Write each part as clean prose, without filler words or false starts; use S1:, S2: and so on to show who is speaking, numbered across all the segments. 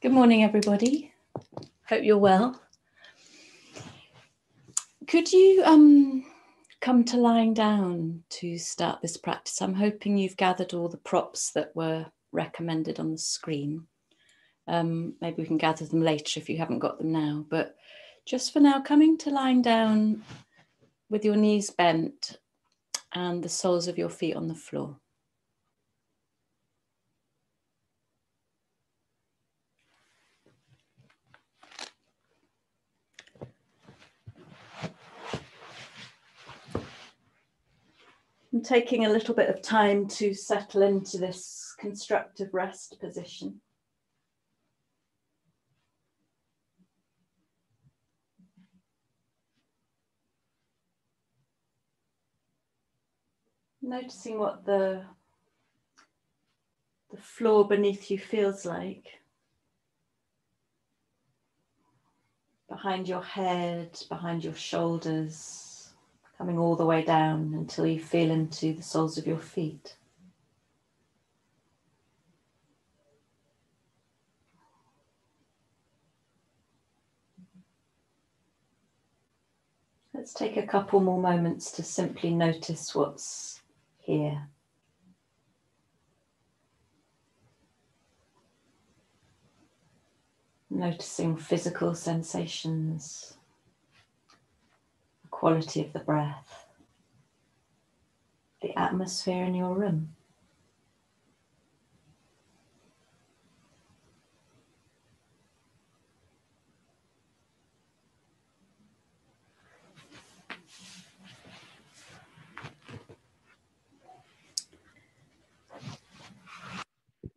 S1: Good morning, everybody. Hope you're well. Could you come to lying down to start this practice? I'm hoping you've gathered all the props that were recommended on the screen. Maybe we can gather them later if you haven't got them now. But just for now, coming to lying down with your knees bent and the soles of your feet on the floor. And taking a little bit of time to settle into this constructive rest position. Noticing what the floor beneath you feels like. Behind your head, behind your shoulders. Coming all the way down until you feel into the soles of your feet. Let's take a couple more moments to simply notice what's here. Noticing physical sensations. Quality of the breath, the atmosphere in your room.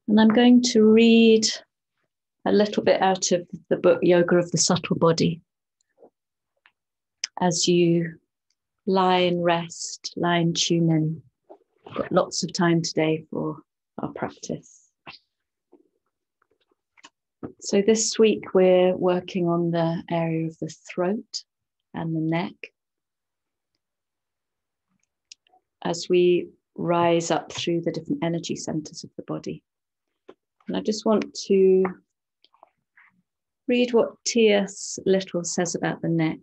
S1: And I'm going to read a little bit out of the book Yoga of the Subtle Body. As you lie and rest, lie and tune in. We've got lots of time today for our practice. So this week we're working on the area of the throat and the neck. As we rise up through the different energy centers of the body. And I just want to read what T.S. Little says about the neck.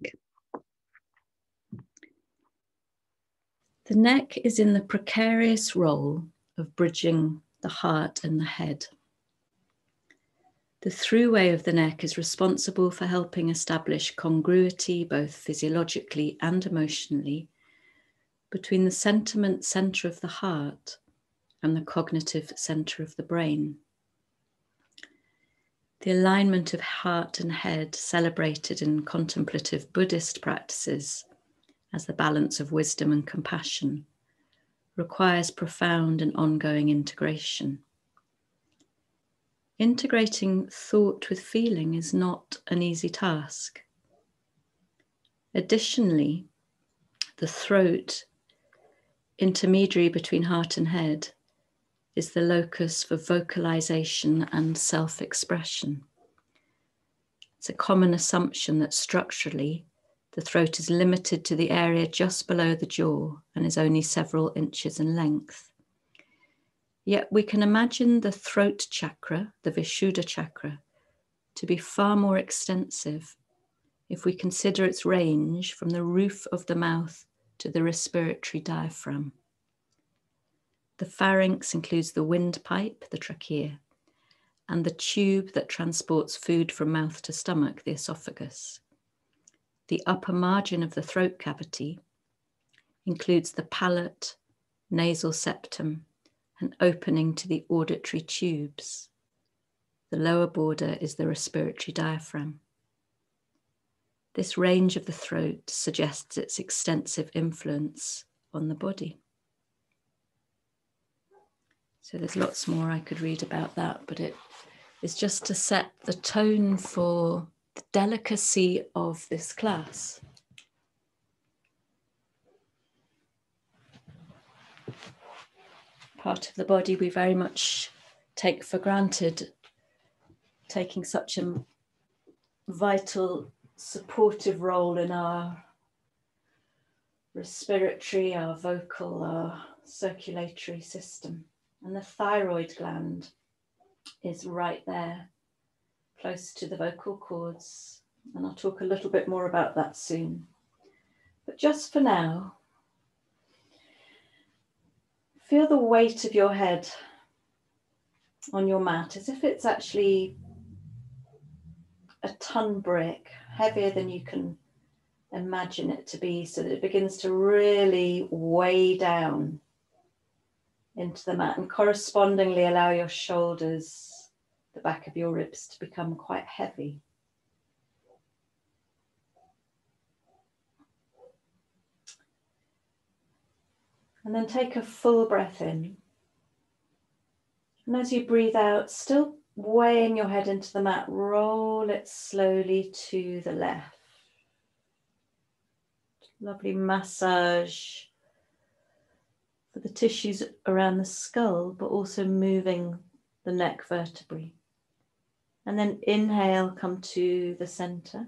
S1: The neck is in the precarious role of bridging the heart and the head. The throughway of the neck is responsible for helping establish congruity, both physiologically and emotionally, between the sentiment center of the heart and the cognitive center of the brain. The alignment of heart and head, celebrated in contemplative Buddhist practices as the balance of wisdom and compassion, requires profound and ongoing integration. Integrating thought with feeling is not an easy task. Additionally, the throat, intermediary between heart and head, is the locus for vocalization and self-expression. It's a common assumption that structurally, the throat is limited to the area just below the jaw and is only several inches in length. Yet we can imagine the throat chakra, the Vishuddha Chakra, to be far more extensive if we consider its range from the roof of the mouth to the respiratory diaphragm. The pharynx includes the windpipe, the trachea, and the tube that transports food from mouth to stomach, the esophagus. The upper margin of the throat cavity includes the palate, nasal septum, and opening to the auditory tubes. The lower border is the respiratory diaphragm. This range of the throat suggests its extensive influence on the body. So there's lots more I could read about that, but it is just to set the tone for the delicacy of this class. Part of the body we very much take for granted, taking such a vital, supportive role in our respiratory, our vocal, our circulatory system. And the thyroid gland is right there, close to the vocal cords, and I'll talk a little bit more about that soon. But just for now, feel the weight of your head on your mat as if it's actually a ton brick, heavier than you can imagine it to be, so that it begins to really weigh down into the mat, and correspondingly allow your shoulders, the back of your ribs, to become quite heavy. And then take a full breath in. And as you breathe out, still weighing your head into the mat, roll it slowly to the left. Lovely massage for the tissues around the skull, but also moving the neck vertebrae. And then inhale, come to the center.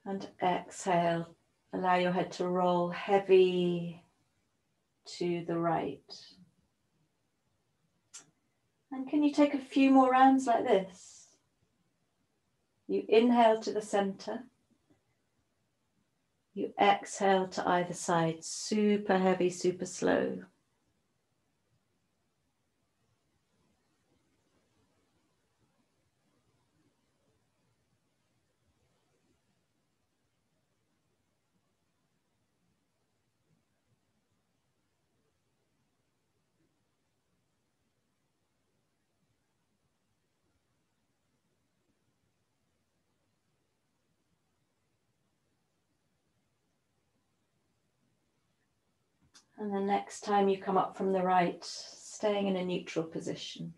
S1: And exhale, allow your head to roll heavy to the right. And can you take a few more rounds like this? You inhale to the center. You exhale to either side, super heavy, super slow. And the next time you come up from the right, staying in a neutral position.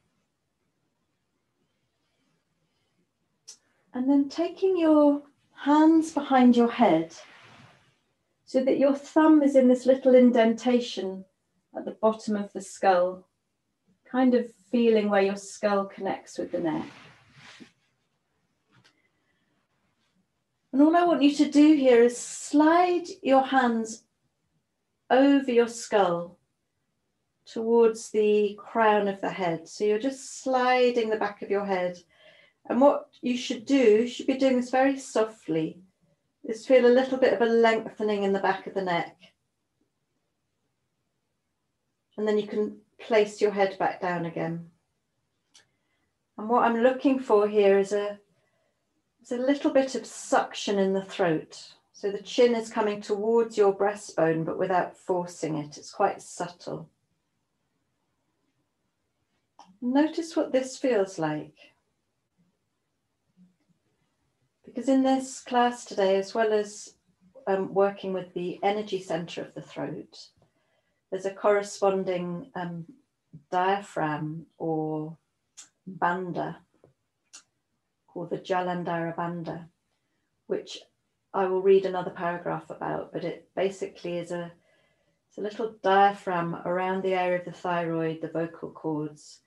S1: And then taking your hands behind your head so that your thumb is in this little indentation at the bottom of the skull, kind of feeling where your skull connects with the neck. And all I want you to do here is slide your hands over your skull towards the crown of the head. So you're just sliding the back of your head. And what you should be doing this very softly, is feel a little bit of a lengthening in the back of the neck. And then you can place your head back down again. And what I'm looking for here is a little bit of suction in the throat. So the chin is coming towards your breastbone, but without forcing it. It's quite subtle. Notice what this feels like. Because in this class today, as well as working with the energy center of the throat, there's a corresponding diaphragm or bandha called the Jalandhara Bandha, which I will read another paragraph about, but it basically is it's a little diaphragm around the area of the thyroid, the vocal cords.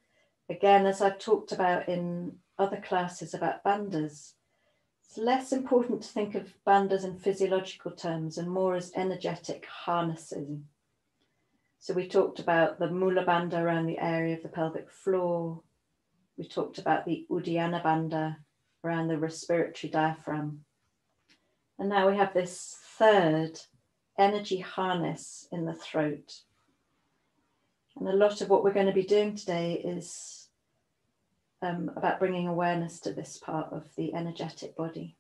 S1: Again, as I've talked about in other classes about bandhas, it's less important to think of bandhas in physiological terms and more as energetic harnessing. So we talked about the Mula Bandha around the area of the pelvic floor. We talked about the Uddiyana Bandha around the respiratory diaphragm. And now we have this third energy harness in the throat. And a lot of what we're going to be doing today is about bringing awareness to this part of the energetic body.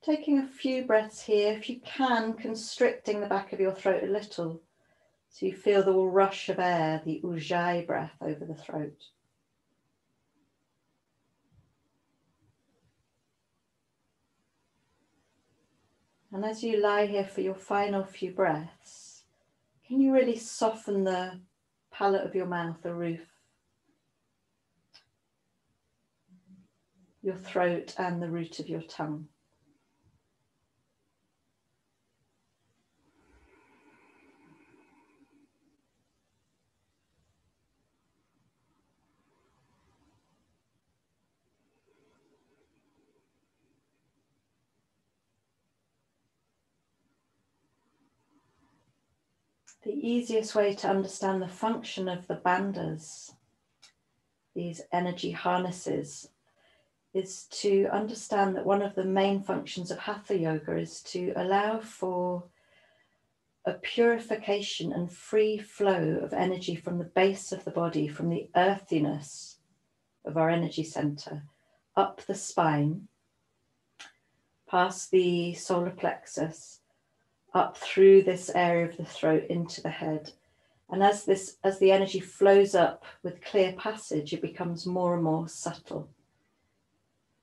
S1: Taking a few breaths here, if you can, constricting the back of your throat a little, so you feel the rush of air, the ujjayi breath over the throat. And as you lie here for your final few breaths, can you really soften the palate of your mouth, the roof, your throat and the root of your tongue? The easiest way to understand the function of the bandhas, these energy harnesses, is to understand that one of the main functions of Hatha Yoga is to allow for a purification and free flow of energy from the base of the body, from the earthiness of our energy center, up the spine, past the solar plexus, up through this area of the throat into the head. And as the energy flows up with clear passage, it becomes more and more subtle.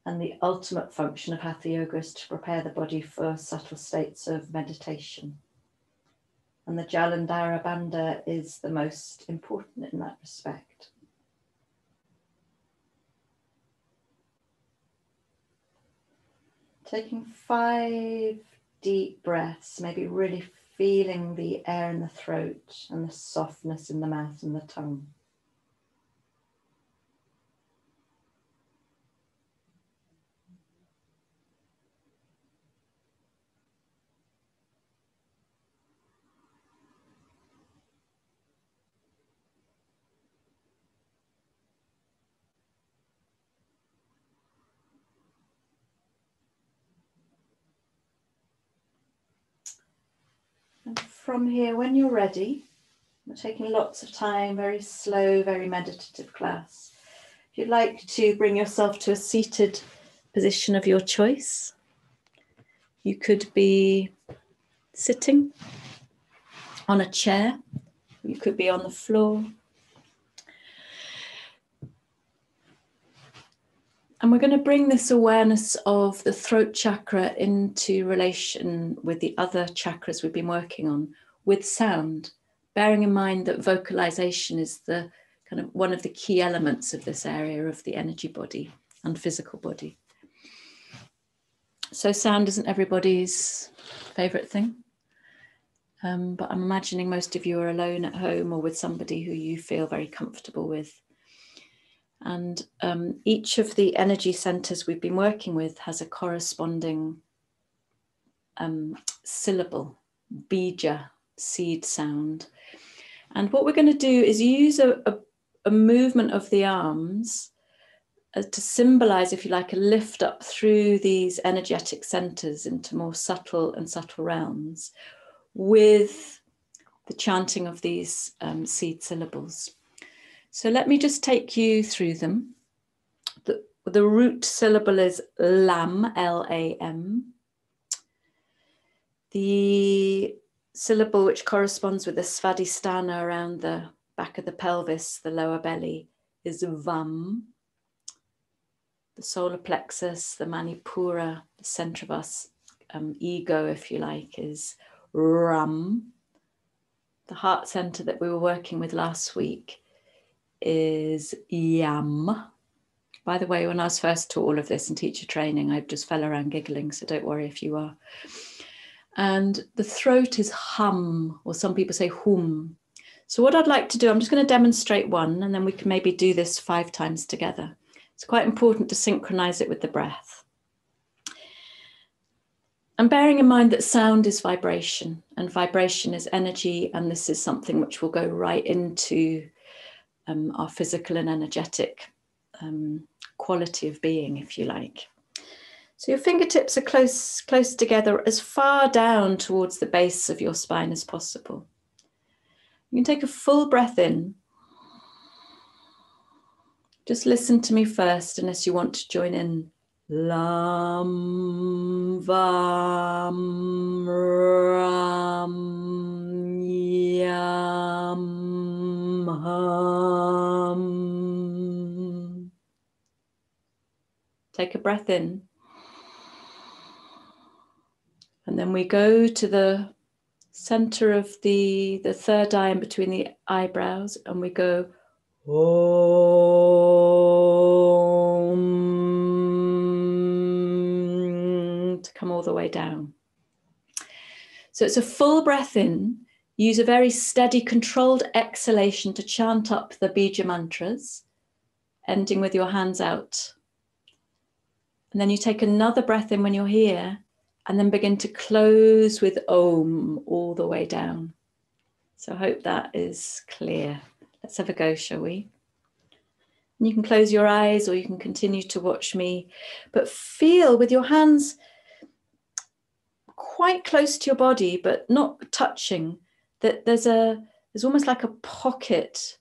S1: And the ultimate function of Hatha Yoga is to prepare the body for subtle states of meditation. And the Jalandhara Bandha is the most important in that respect. Taking 5 deep breaths, maybe really feeling the air in the throat and the softness in the mouth and the tongue. And from here, when you're ready, we're taking lots of time, very slow, very meditative class. If you'd like to bring yourself to a seated position of your choice, you could be sitting on a chair, you could be on the floor. And we're going to bring this awareness of the throat chakra into relation with the other chakras we've been working on with sound, bearing in mind that vocalization is the kind of one of the key elements of this area of the energy body and physical body. So sound isn't everybody's favorite thing, but I'm imagining most of you are alone at home or with somebody who you feel very comfortable with. And each of the energy centers we've been working with has a corresponding syllable, bija, seed sound. And what we're going to do is use a movement of the arms to symbolize, if you like, a lift up through these energetic centers into more subtle and subtle realms with the chanting of these seed syllables. So let me just take you through them. The root syllable is lam, L-A-M. The syllable which corresponds with the svadhisthana around the back of the pelvis, the lower belly, is vam. The solar plexus, the manipura, the center of us, ego, if you like, is ram. The heart center that we were working with last week is yam. By the way, when I was first taught all of this in teacher training, I just fell around giggling, so don't worry if you are. And the throat is hum, or some people say hum. So what I'd like to do, I'm just going to demonstrate one, and then we can maybe do this 5 times together. It's quite important to synchronize it with the breath. And bearing in mind that sound is vibration, and vibration is energy, and this is something which will go right into our physical and energetic quality of being, if you like. So your fingertips are close together, as far down towards the base of your spine as possible. You can take a full breath in. Just listen to me first, unless you want to join in. Lam, vam, ram, yam, hum. Take a breath in. And then we go to the center of the third eye in between the eyebrows, and we go Om, to come all the way down. So it's a full breath in. Use a very steady, controlled exhalation to chant up the bija mantras, ending with your hands out. And then you take another breath in when you're here, and then begin to close with Om all the way down. So I hope that is clear. Let's have a go, shall we? And you can close your eyes or you can continue to watch me, but feel with your hands quite close to your body, but not touching, that there's almost like a pocket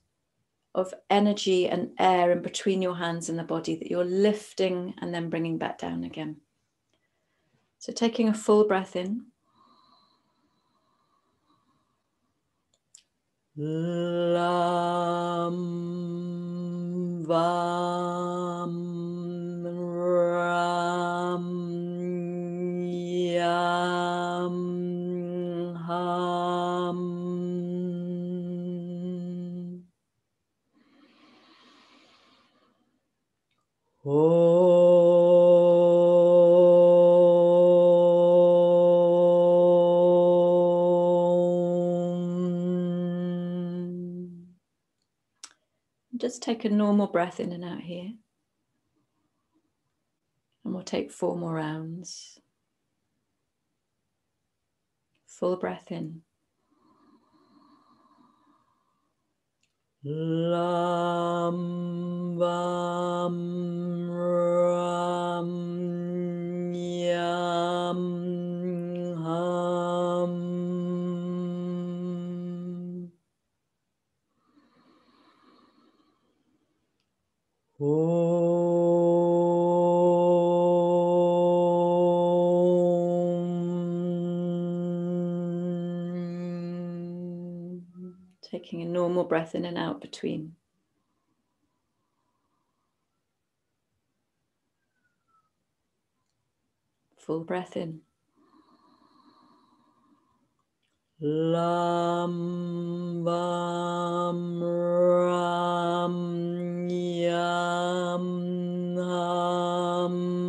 S1: of energy and air in between your hands and the body that you're lifting and then bringing back down again. So taking a full breath in. Lam Vam Ram Yam Ham Just take a normal breath in and out here. And we'll take 4 more rounds. Full breath in. Lam Vam Ram Yam Ham Taking a normal breath in and out between. Full breath in. Lam Vam Ram Yam Ham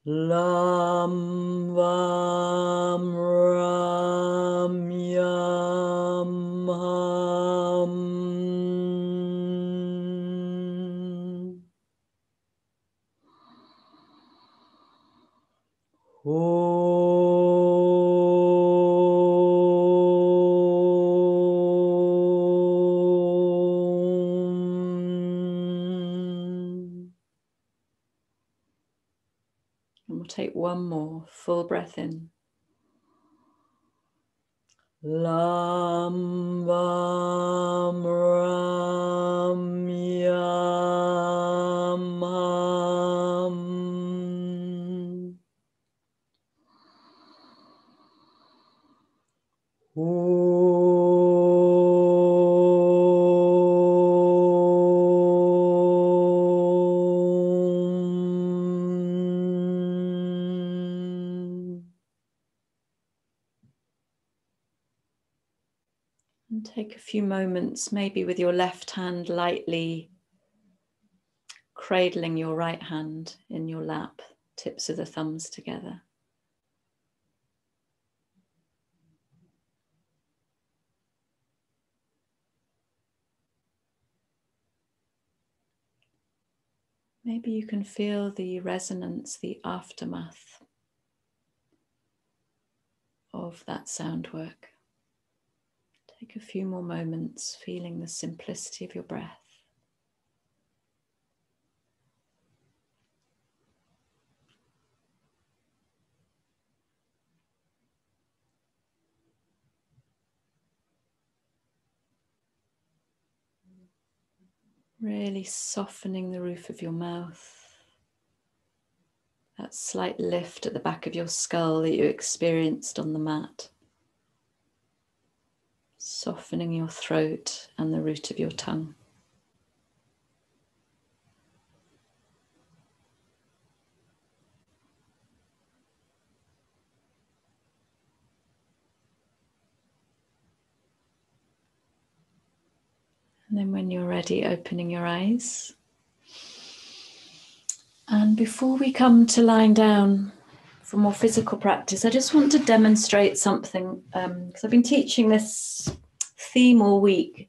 S1: Lam Vam Ram Yam Ham And we'll take one more full breath in. Lam Vam Ram Yam Ham And take a few moments, maybe with your left hand lightly cradling your right hand in your lap, tips of the thumbs together. Maybe you can feel the resonance, the aftermath of that sound work. Take a few more moments feeling the simplicity of your breath. Really softening the roof of your mouth. That slight lift at the back of your skull that you experienced on the mat. Softening your throat and the root of your tongue. And then when you're ready, opening your eyes. And before we come to lying down for more physical practice, I just want to demonstrate something, because I've been teaching this theme all week.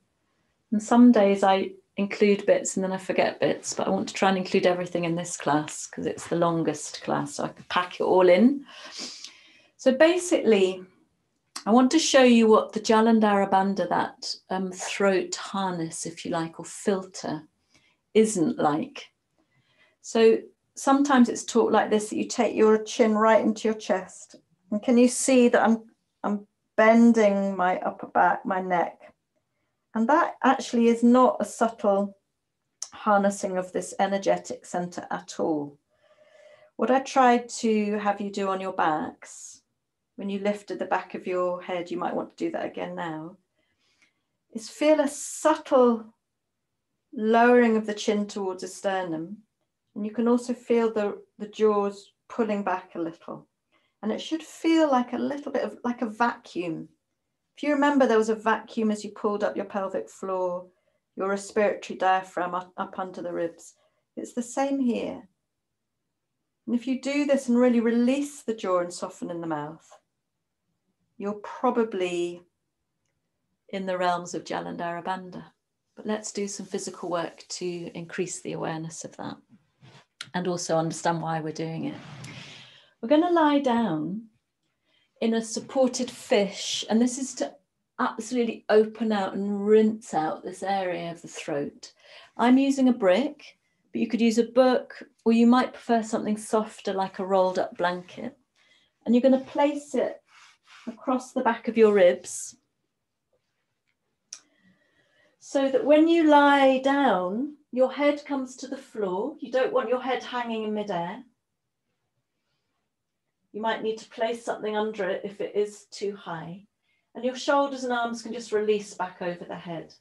S1: And some days I include bits and then I forget bits, but I want to try and include everything in this class because it's the longest class, so I can pack it all in. So basically, I want to show you what the Jalandhara Bandha, that throat harness, if you like, or filter, isn't like. So sometimes it's taught like this, that you take your chin right into your chest. And can you see that I'm bending my upper back, my neck? And that actually is not a subtle harnessing of this energetic center at all. What I tried to have you do on your backs, when you lifted the back of your head, you might want to do that again now, is feel a subtle lowering of the chin towards the sternum. And you can also feel the jaws pulling back a little. And it should feel like a little bit of like a vacuum. If you remember, there was a vacuum as you pulled up your pelvic floor, your respiratory diaphragm up under the ribs. It's the same here. And if you do this and really release the jaw and soften in the mouth, you're probably in the realms of Jalandhara Bandha. But let's do some physical work to increase the awareness of that and also understand why we're doing it. We're going to lie down in a supported fish, and this is to absolutely open out and rinse out this area of the throat. I'm using a brick, but you could use a book, or you might prefer something softer like a rolled up blanket. And you're going to place it across the back of your ribs so that when you lie down, your head comes to the floor. You don't want your head hanging in midair. You might need to place something under it if it is too high. And your shoulders and arms can just release back over the head.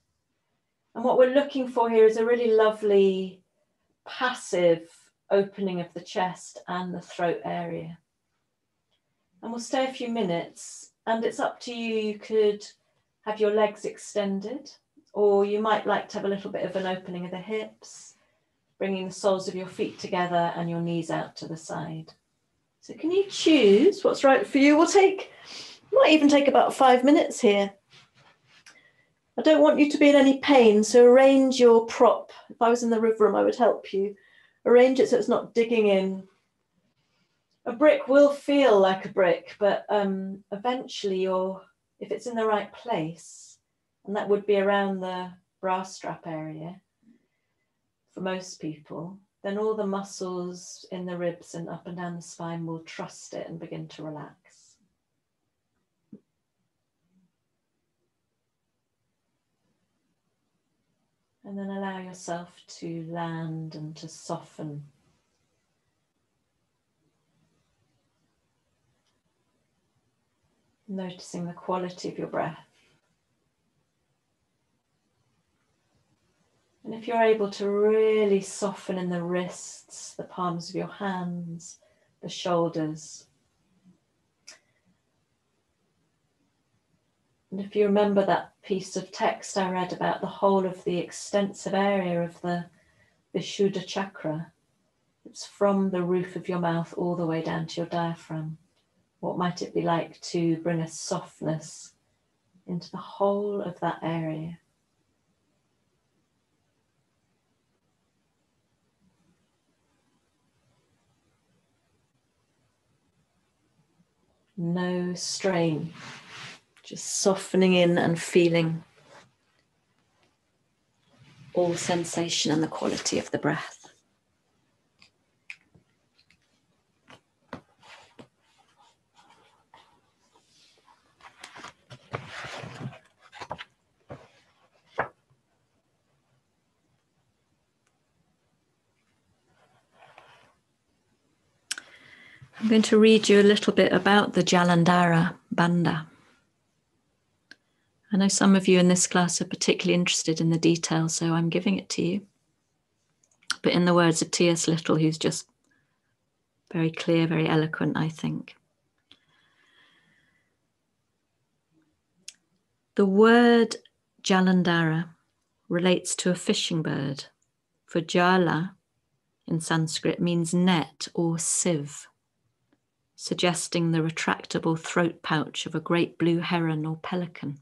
S1: And what we're looking for here is a really lovely passive opening of the chest and the throat area. And we'll stay a few minutes, and it's up to you. You could have your legs extended, or you might like to have a little bit of an opening of the hips, bringing the soles of your feet together and your knees out to the side. So can you choose what's right for you? Might even take about 5 minutes here. I don't want you to be in any pain, so arrange your prop. If I was in the river room, I would help you. Arrange it so it's not digging in. A brick will feel like a brick, but eventually if it's in the right place, and that would be around the bra strap area for most people, then all the muscles in the ribs and up and down the spine will trust it and begin to relax. And then allow yourself to land and to soften. Noticing the quality of your breath. And if you're able to really soften in the wrists, the palms of your hands, the shoulders. And if you remember that piece of text I read about the whole of the extensive area of the Vishuddha Chakra, it's from the roof of your mouth all the way down to your diaphragm. What might it be like to bring a softness into the whole of that area? No strain, just softening in and feeling all sensation and the quality of the breath. I'm going to read you a little bit about the Jalandhara Bandha. I know some of you in this class are particularly interested in the details, so I'm giving it to you. But in the words of T.S. Little, who's just very clear, very eloquent, I think. The word Jalandhara relates to a fishing bird, for jala in Sanskrit means net or sieve, suggesting the retractable throat pouch of a great blue heron or pelican.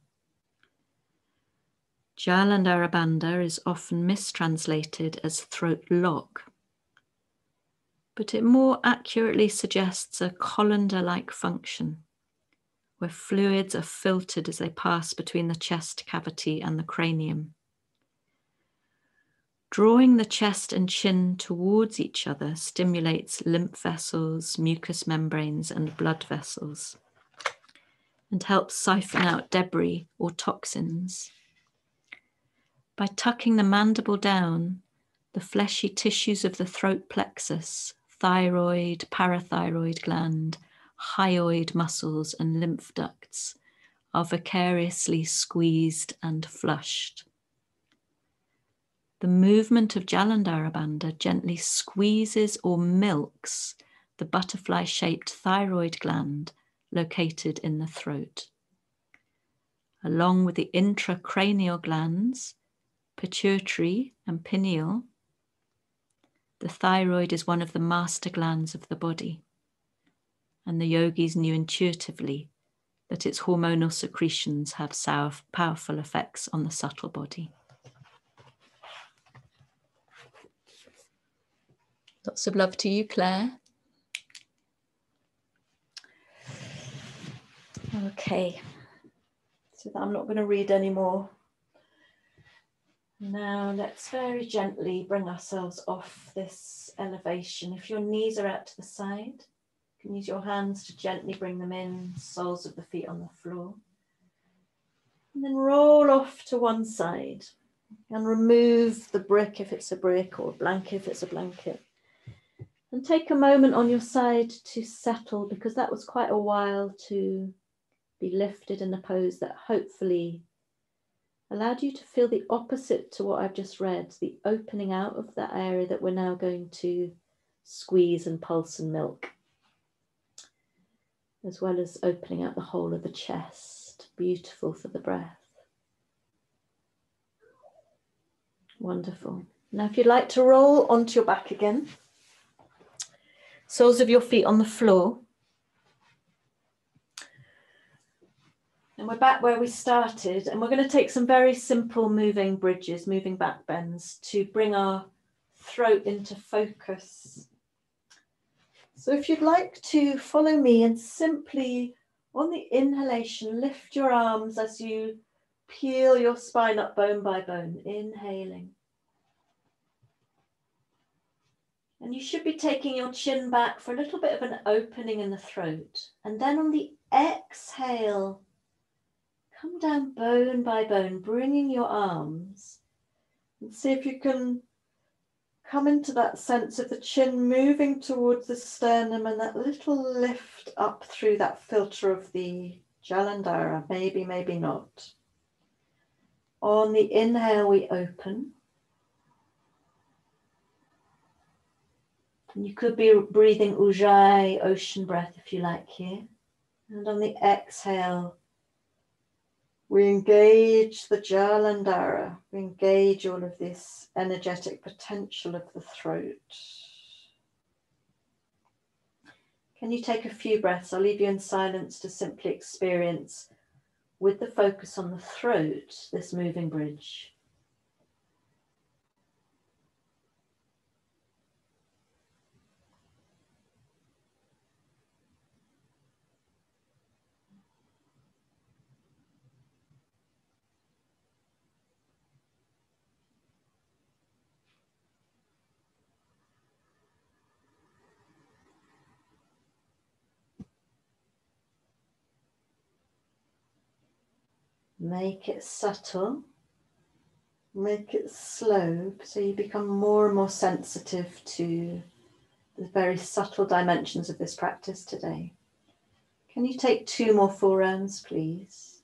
S1: Jalandhara Bandha is often mistranslated as throat lock, but it more accurately suggests a colander-like function, where fluids are filtered as they pass between the chest cavity and the cranium. Drawing the chest and chin towards each other stimulates lymph vessels, mucous membranes, and blood vessels, and helps siphon out debris or toxins. By tucking the mandible down, the fleshy tissues of the throat plexus, thyroid, parathyroid gland, hyoid muscles, and lymph ducts are vicariously squeezed and flushed. The movement of Jalandhara Bandha gently squeezes or milks the butterfly-shaped thyroid gland located in the throat. Along with the intracranial glands, pituitary and pineal, the thyroid is one of the master glands of the body, and the yogis knew intuitively that its hormonal secretions have powerful effects on the subtle body. Lots of love to you, Claire. Okay, so I'm not going to read anymore. Now let's very gently bring ourselves off this elevation. If your knees are out to the side, you can use your hands to gently bring them in, soles of the feet on the floor. And then roll off to one side and remove the brick if it's a brick, or blanket if it's a blanket. And take a moment on your side to settle, because that was quite a while to be lifted in a pose that hopefully allowed you to feel the opposite to what I've just read, the opening out of that area that we're now going to squeeze and pulse and milk, as well as opening out the whole of the chest. Beautiful for the breath. Wonderful. Now if you'd like to roll onto your back again, soles of your feet on the floor. And we're back where we started, and we're going to take some very simple moving bridges, moving back bends, to bring our throat into focus. So if you'd like to follow me and simply on the inhalation, lift your arms as you peel your spine up bone by bone, inhaling. And you should be taking your chin back for a little bit of an opening in the throat. And then on the exhale, come down bone by bone, bringing your arms, and see if you can come into that sense of the chin moving towards the sternum and that little lift up through that filter of the Jalandhara, maybe, maybe not. On the inhale, we open. And you could be breathing Ujjayi, ocean breath, if you like here. And on the exhale, we engage the Jalandhara. We engage all of this energetic potential of the throat. Can you take a few breaths? I'll leave you in silence to simply experience, with the focus on the throat, this moving bridge. Make it subtle, make it slow, so you become more and more sensitive to the very subtle dimensions of this practice today. Can you take 2 more full rounds, please?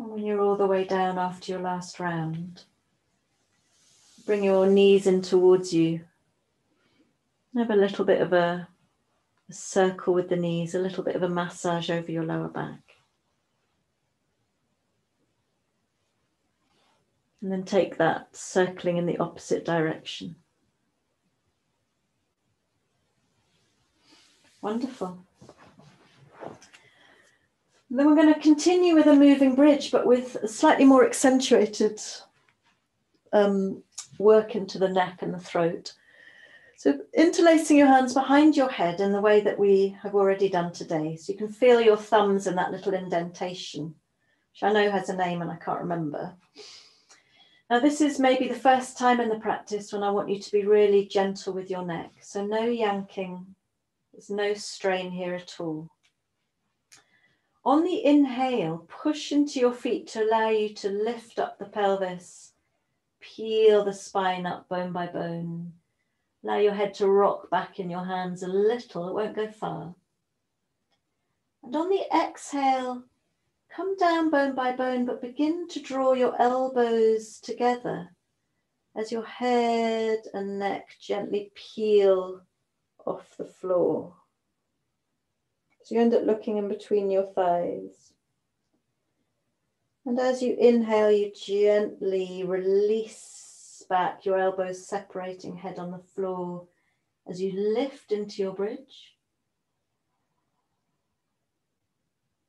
S1: And when you're all the way down after your last round, bring your knees in towards you. Have a little bit of a circle with the knees, a little bit of a massage over your lower back. And then take that circling in the opposite direction. Wonderful. Then we're going to continue with a moving bridge, but with a slightly more accentuated work into the neck and the throat. So interlacing your hands behind your head in the way that we have already done today. So you can feel your thumbs in that little indentation, which I know has a name and I can't remember. Now this is maybe the first time in the practice when I want you to be really gentle with your neck. So no yanking, there's no strain here at all. On the inhale, push into your feet to allow you to lift up the pelvis, peel the spine up bone by bone. Allow your head to rock back in your hands a little, it won't go far. And on the exhale, come down bone by bone, but begin to draw your elbows together as your head and neck gently peel off the floor. So you end up looking in between your thighs. And as you inhale, you gently release back, your elbows separating, head on the floor, as you lift into your bridge.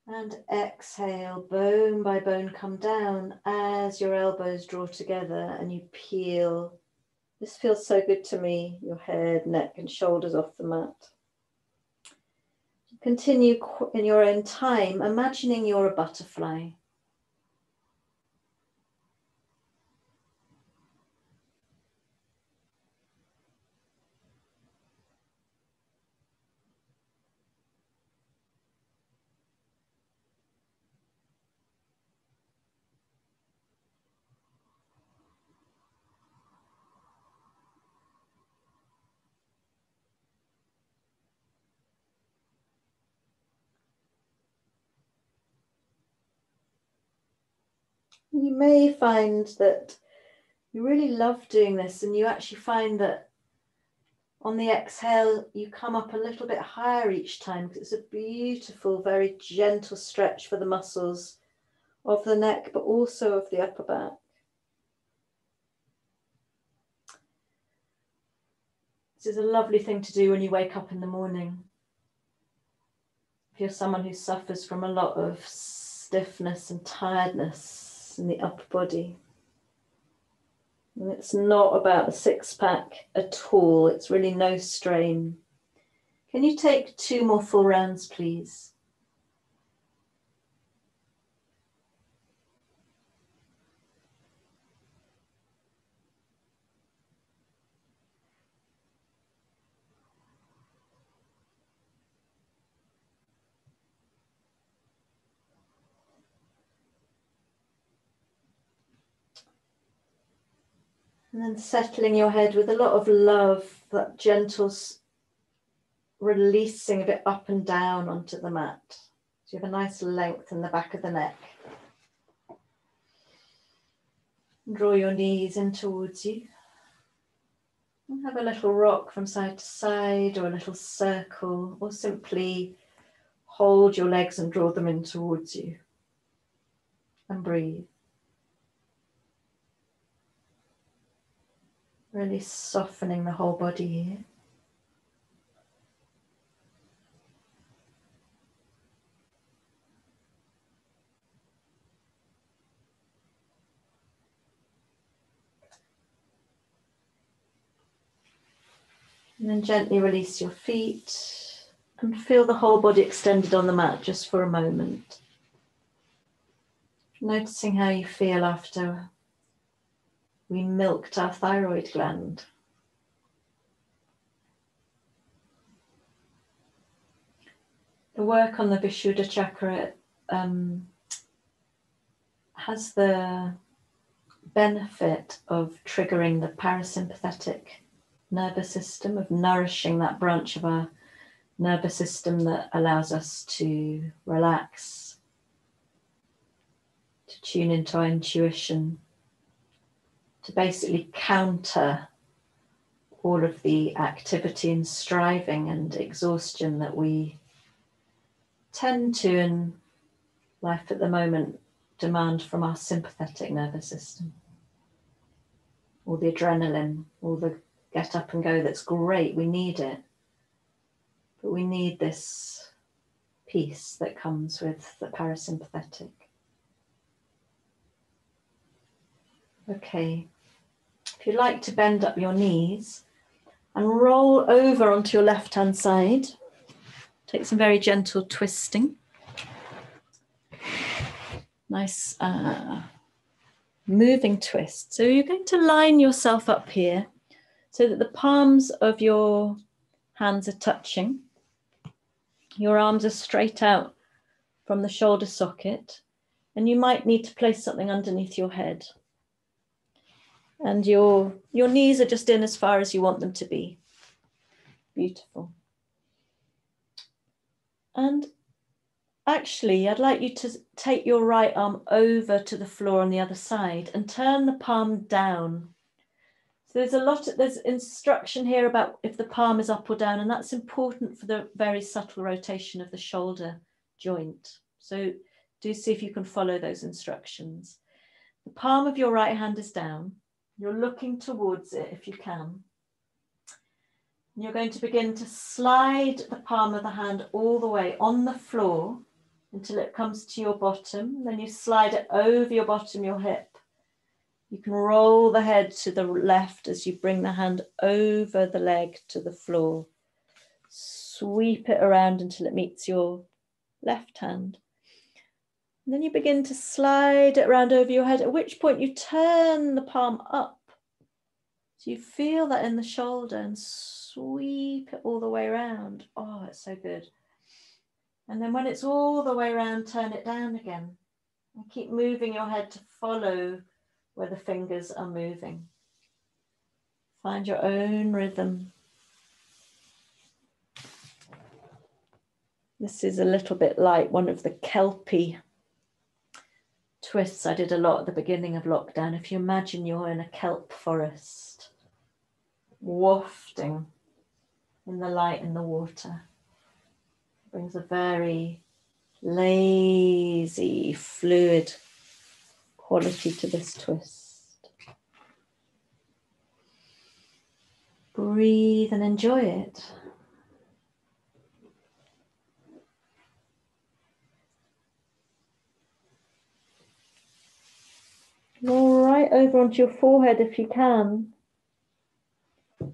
S1: And exhale, bone by bone, come down as your elbows draw together and you peel. This feels so good to me, your head, neck and shoulders off the mat. Continue in your own time, imagining you're a butterfly. You may find that you really love doing this and you actually find that on the exhale you come up a little bit higher each time because it's a beautiful, very gentle stretch for the muscles of the neck but also of the upper back. This is a lovely thing to do when you wake up in the morning. If you're someone who suffers from a lot of stiffness and tiredness in the upper body. And it's not about the six-pack at all. It's really no strain. Can you take 2 more full rounds, please? And then settling your head with a lot of love, that gentle releasing of it up and down onto the mat. So you have a nice length in the back of the neck. And draw your knees in towards you. And have a little rock from side to side or a little circle, or simply hold your legs and draw them in towards you. And breathe. Really softening the whole body here. And then gently release your feet and feel the whole body extended on the mat just for a moment. Noticing how you feel after we milked our thyroid gland. The work on the Vishuddha Chakra has the benefit of triggering the parasympathetic nervous system, of nourishing that branch of our nervous system that allows us to relax, to tune into our intuition, to basically counter all of the activity and striving and exhaustion that we tend to, in life at the moment, demand from our sympathetic nervous system. All the adrenaline, all the get up and go, that's great, we need it. But we need this peace that comes with the parasympathetic. Okay, if you'd like to bend up your knees and roll over onto your left hand side, take some very gentle twisting. Nice moving twist. So you're going to line yourself up here so that the palms of your hands are touching. Your arms are straight out from the shoulder socket, and you might need to place something underneath your head. And your knees are just in as far as you want them to be. Beautiful. And actually, I'd like you to take your right arm over to the floor on the other side and turn the palm down. So there's instruction here about if the palm is up or down, and that's important for the very subtle rotation of the shoulder joint. So do see if you can follow those instructions. The palm of your right hand is down. You're looking towards it if you can. And you're going to begin to slide the palm of the hand all the way on the floor until it comes to your bottom. Then you slide it over your bottom, your hip. You can roll the head to the left as you bring the hand over the leg to the floor. Sweep it around until it meets your left hand. And then you begin to slide it around over your head, at which point you turn the palm up. So you feel that in the shoulder and sweep it all the way around. Oh, it's so good. And then when it's all the way around, turn it down again. And keep moving your head to follow where the fingers are moving. Find your own rhythm. This is a little bit like one of the Kelpie twists I did a lot at the beginning of lockdown. If you imagine you're in a kelp forest, wafting in the light and the water, it brings a very lazy, fluid quality to this twist. Breathe and enjoy it. Roll right over onto your forehead if you can.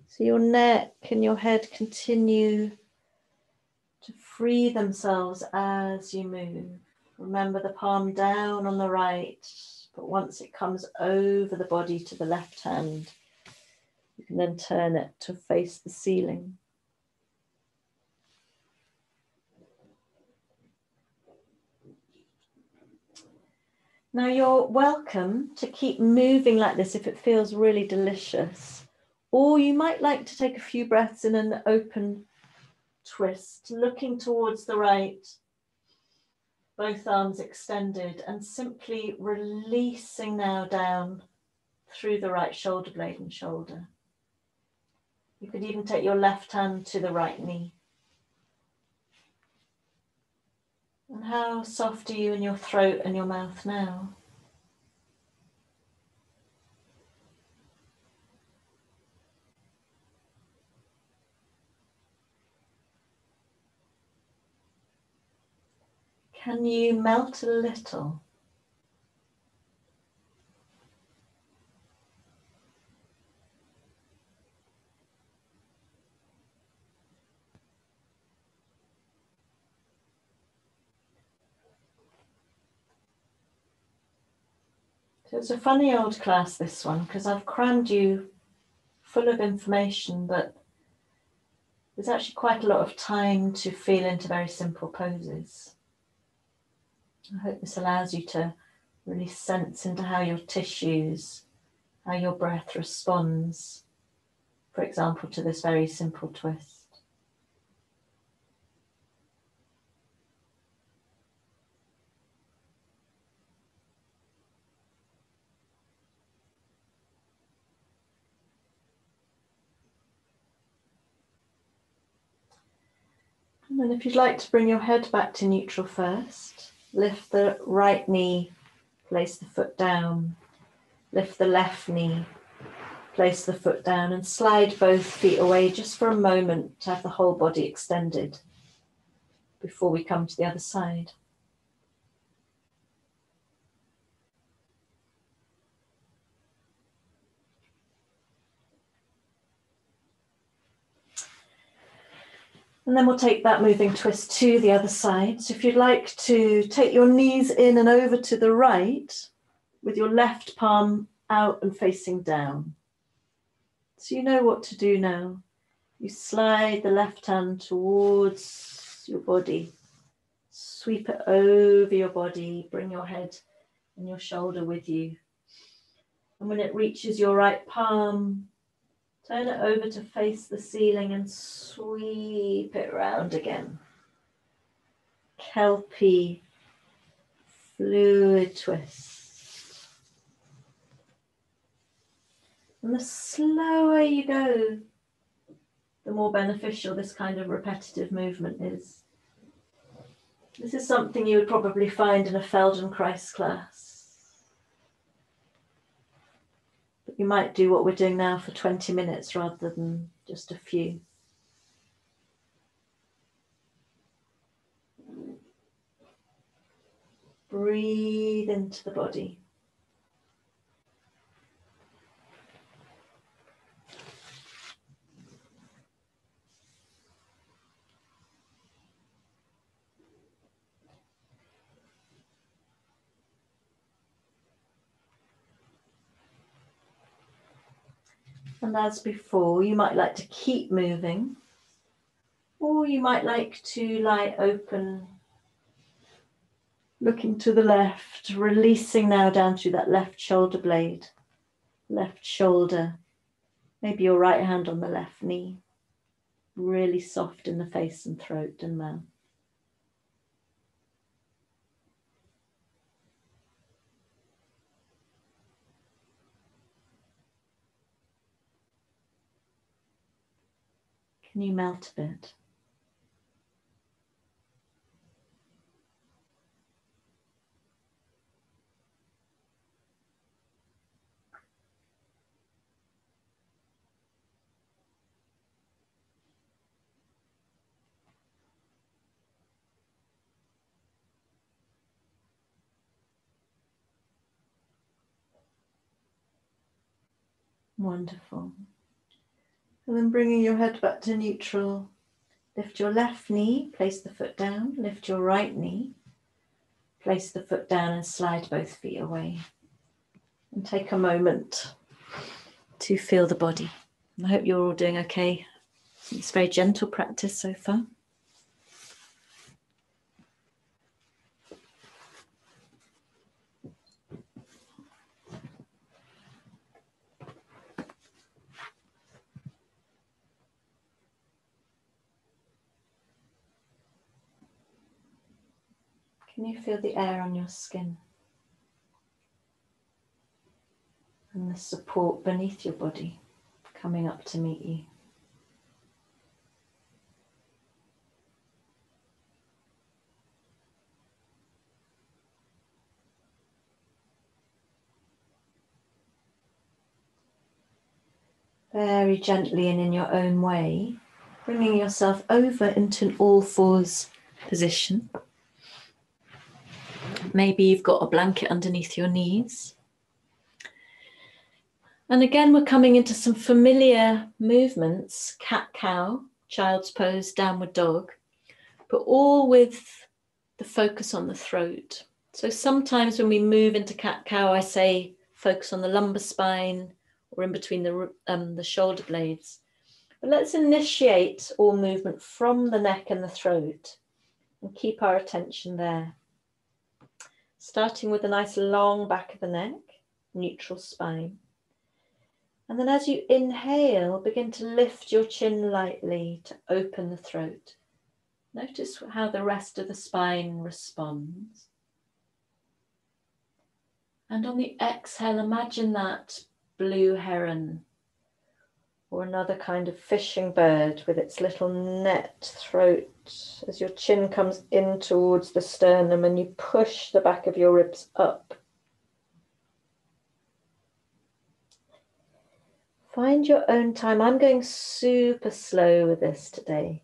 S1: So your neck and your head continue to free themselves as you move. Remember the palm down on the right, but once it comes over the body to the left hand, you can then turn it to face the ceiling. Now you're welcome to keep moving like this if it feels really delicious, or you might like to take a few breaths in an open twist, looking towards the right, both arms extended, and simply releasing now down through the right shoulder blade and shoulder. You could even take your left hand to the right knee. And how soft are you in your throat and your mouth now? Can you melt a little? So it's a funny old class, this one, because I've crammed you full of information, but there's actually quite a lot of time to feel into very simple poses. I hope this allows you to really sense into how your tissues, how your breath responds, for example, to this very simple twist. And then if you'd like to bring your head back to neutral first, lift the right knee, place the foot down, lift the left knee, place the foot down and slide both feet away just for a moment to have the whole body extended before we come to the other side. And then we'll take that moving twist to the other side. So if you'd like to take your knees in and over to the right with your left palm out and facing down. So you know what to do now. You slide the left hand towards your body, sweep it over your body, bring your head and your shoulder with you. And when it reaches your right palm, turn it over to face the ceiling and sweep it round again. Kelpie, fluid twist. And the slower you go, the more beneficial this kind of repetitive movement is. This is something you would probably find in a Feldenkrais class. But you might do what we're doing now for 20 minutes rather than just a few. Breathe into the body. And as before, you might like to keep moving, or you might like to lie open, looking to the left, releasing now down through that left shoulder blade, left shoulder, maybe your right hand on the left knee, really soft in the face and throat and mouth. Can you melt a bit? Wonderful. And then bringing your head back to neutral, lift your left knee, place the foot down, lift your right knee, place the foot down and slide both feet away. And take a moment to feel the body. I hope you're all doing okay. It's a very gentle practice so far. Can you feel the air on your skin? And the support beneath your body coming up to meet you. Very gently and in your own way, bringing yourself over into an all fours position. Maybe you've got a blanket underneath your knees. And again, we're coming into some familiar movements, cat-cow, child's pose, downward dog, but all with the focus on the throat. So sometimes when we move into cat-cow, I say focus on the lumbar spine or in between the shoulder blades. But let's initiate all movement from the neck and the throat and keep our attention there. Starting with a nice long back of the neck, neutral spine. And then as you inhale, begin to lift your chin lightly to open the throat. Notice how the rest of the spine responds. And on the exhale, imagine that blue heron or another kind of fishing bird with its little net throat, as your chin comes in towards the sternum and you push the back of your ribs up. Find your own time. I'm going super slow with this today.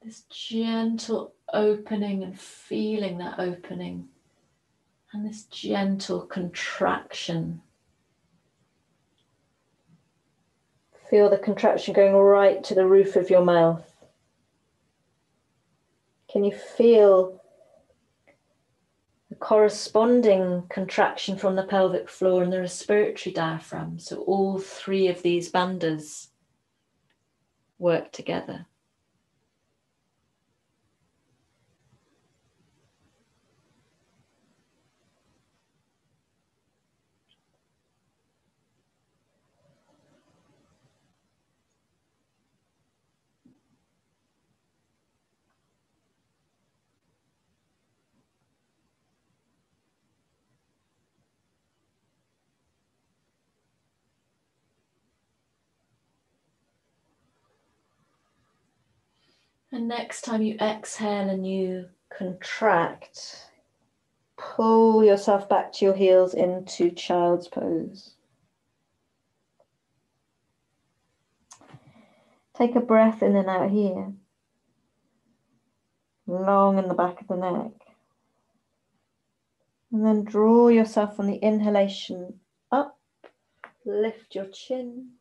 S1: This gentle opening and feeling that opening, and this gentle contraction. Feel the contraction going right to the roof of your mouth. Can you feel the corresponding contraction from the pelvic floor and the respiratory diaphragm? So all three of these bandhas work together. And next time you exhale and you contract, pull yourself back to your heels into child's pose. Take a breath in and out here, long in the back of the neck. And then draw yourself on the inhalation up, lift your chin.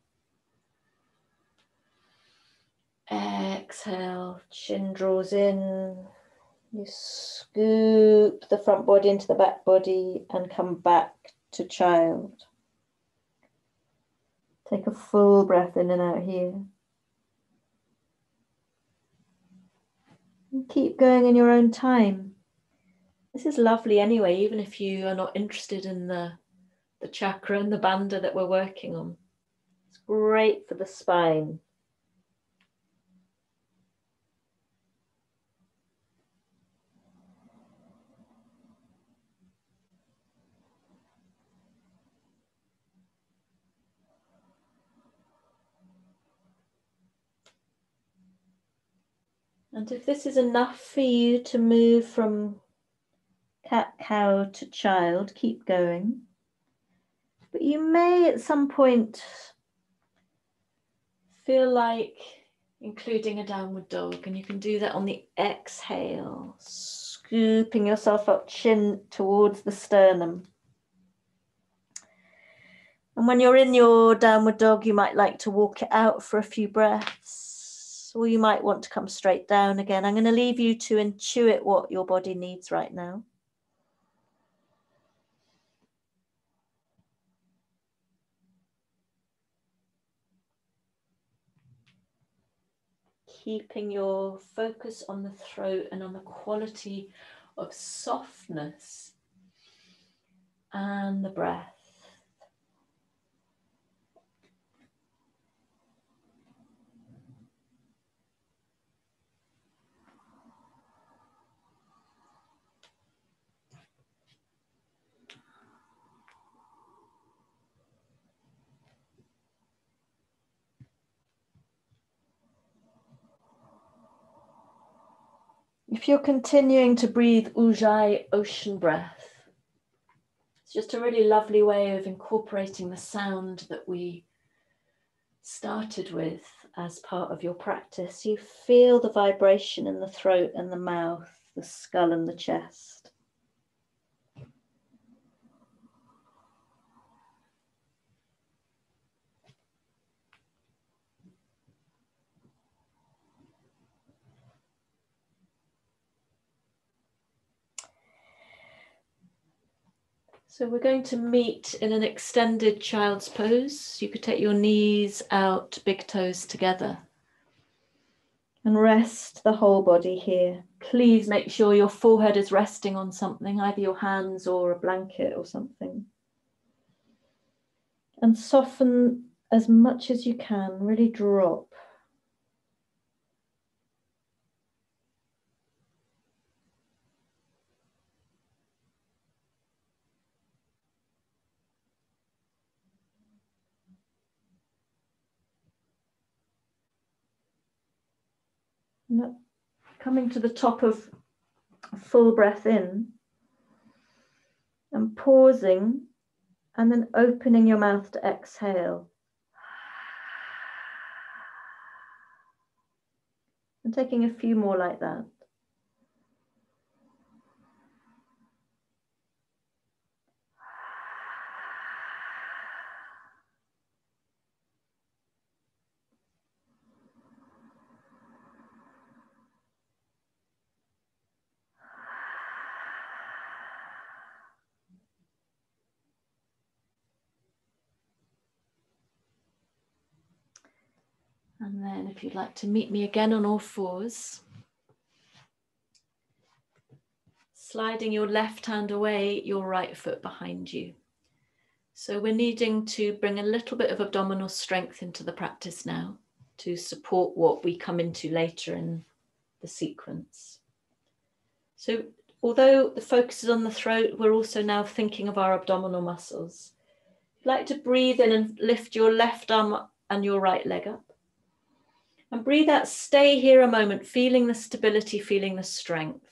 S1: Exhale, chin draws in. You scoop the front body into the back body and come back to child. Take a full breath in and out here. And keep going in your own time. This is lovely anyway, even if you are not interested in the chakra and the bandha that we're working on. It's great for the spine. And if this is enough for you to move from cat-cow to child, keep going. But you may at some point feel like including a downward dog, and you can do that on the exhale, scooping yourself up, chin towards the sternum. And when you're in your downward dog, you might like to walk it out for a few breaths, or you might want to come straight down again. I'm going to leave you to intuit what your body needs right now. Keeping your focus on the throat and on the quality of softness and the breath. If you're continuing to breathe Ujjayi, ocean breath, it's just a really lovely way of incorporating the sound that we started with as part of your practice. You feel the vibration in the throat and the mouth, the skull and the chest. So we're going to meet in an extended child's pose. You could take your knees out, big toes together. And rest the whole body here. Please make sure your forehead is resting on something, either your hands or a blanket or something. And soften as much as you can, really drop. And coming to the top of a full breath in and pausing and then opening your mouth to exhale. And taking a few more like that. And then if you'd like to meet me again on all fours, sliding your left hand away, your right foot behind you. So we're needing to bring a little bit of abdominal strength into the practice now to support what we come into later in the sequence. So although the focus is on the throat, we're also now thinking of our abdominal muscles. If you'd like to breathe in and lift your left arm and your right leg up. And breathe out, stay here a moment, feeling the stability, feeling the strength.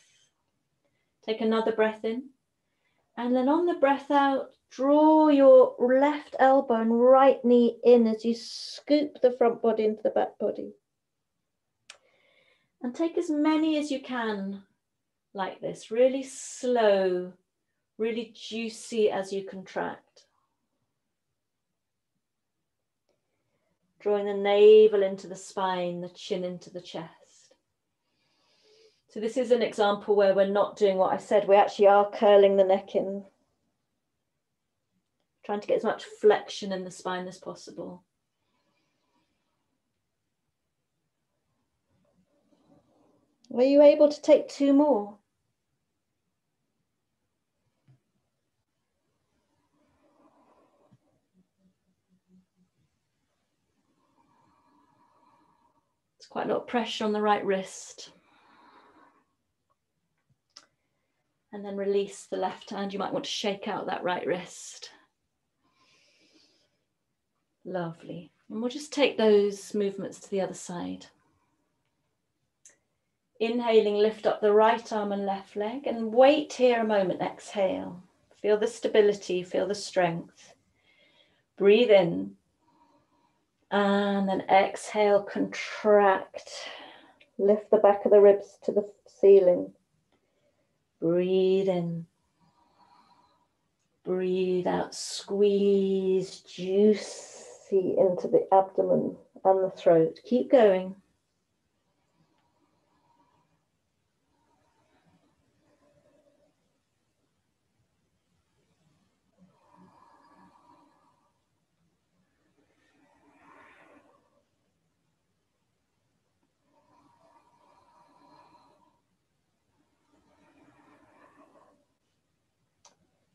S1: Take another breath in. And then on the breath out, draw your left elbow and right knee in as you scoop the front body into the back body. And take as many as you can like this, really slow, really juicy as you contract. Drawing the navel into the spine, the chin into the chest. So this is an example where we're not doing what I said. We actually are curling the neck in. Trying to get as much flexion in the spine as possible. Were you able to take two more? There's quite a lot of pressure on the right wrist. And then release the left hand. You might want to shake out that right wrist. Lovely. And we'll just take those movements to the other side. Inhaling, lift up the right arm and left leg and wait here a moment, exhale. Feel the stability, feel the strength. Breathe in and then exhale, contract. Lift the back of the ribs to the ceiling. Breathe in. Breathe out, squeeze juicy into the abdomen and the throat. Keep going.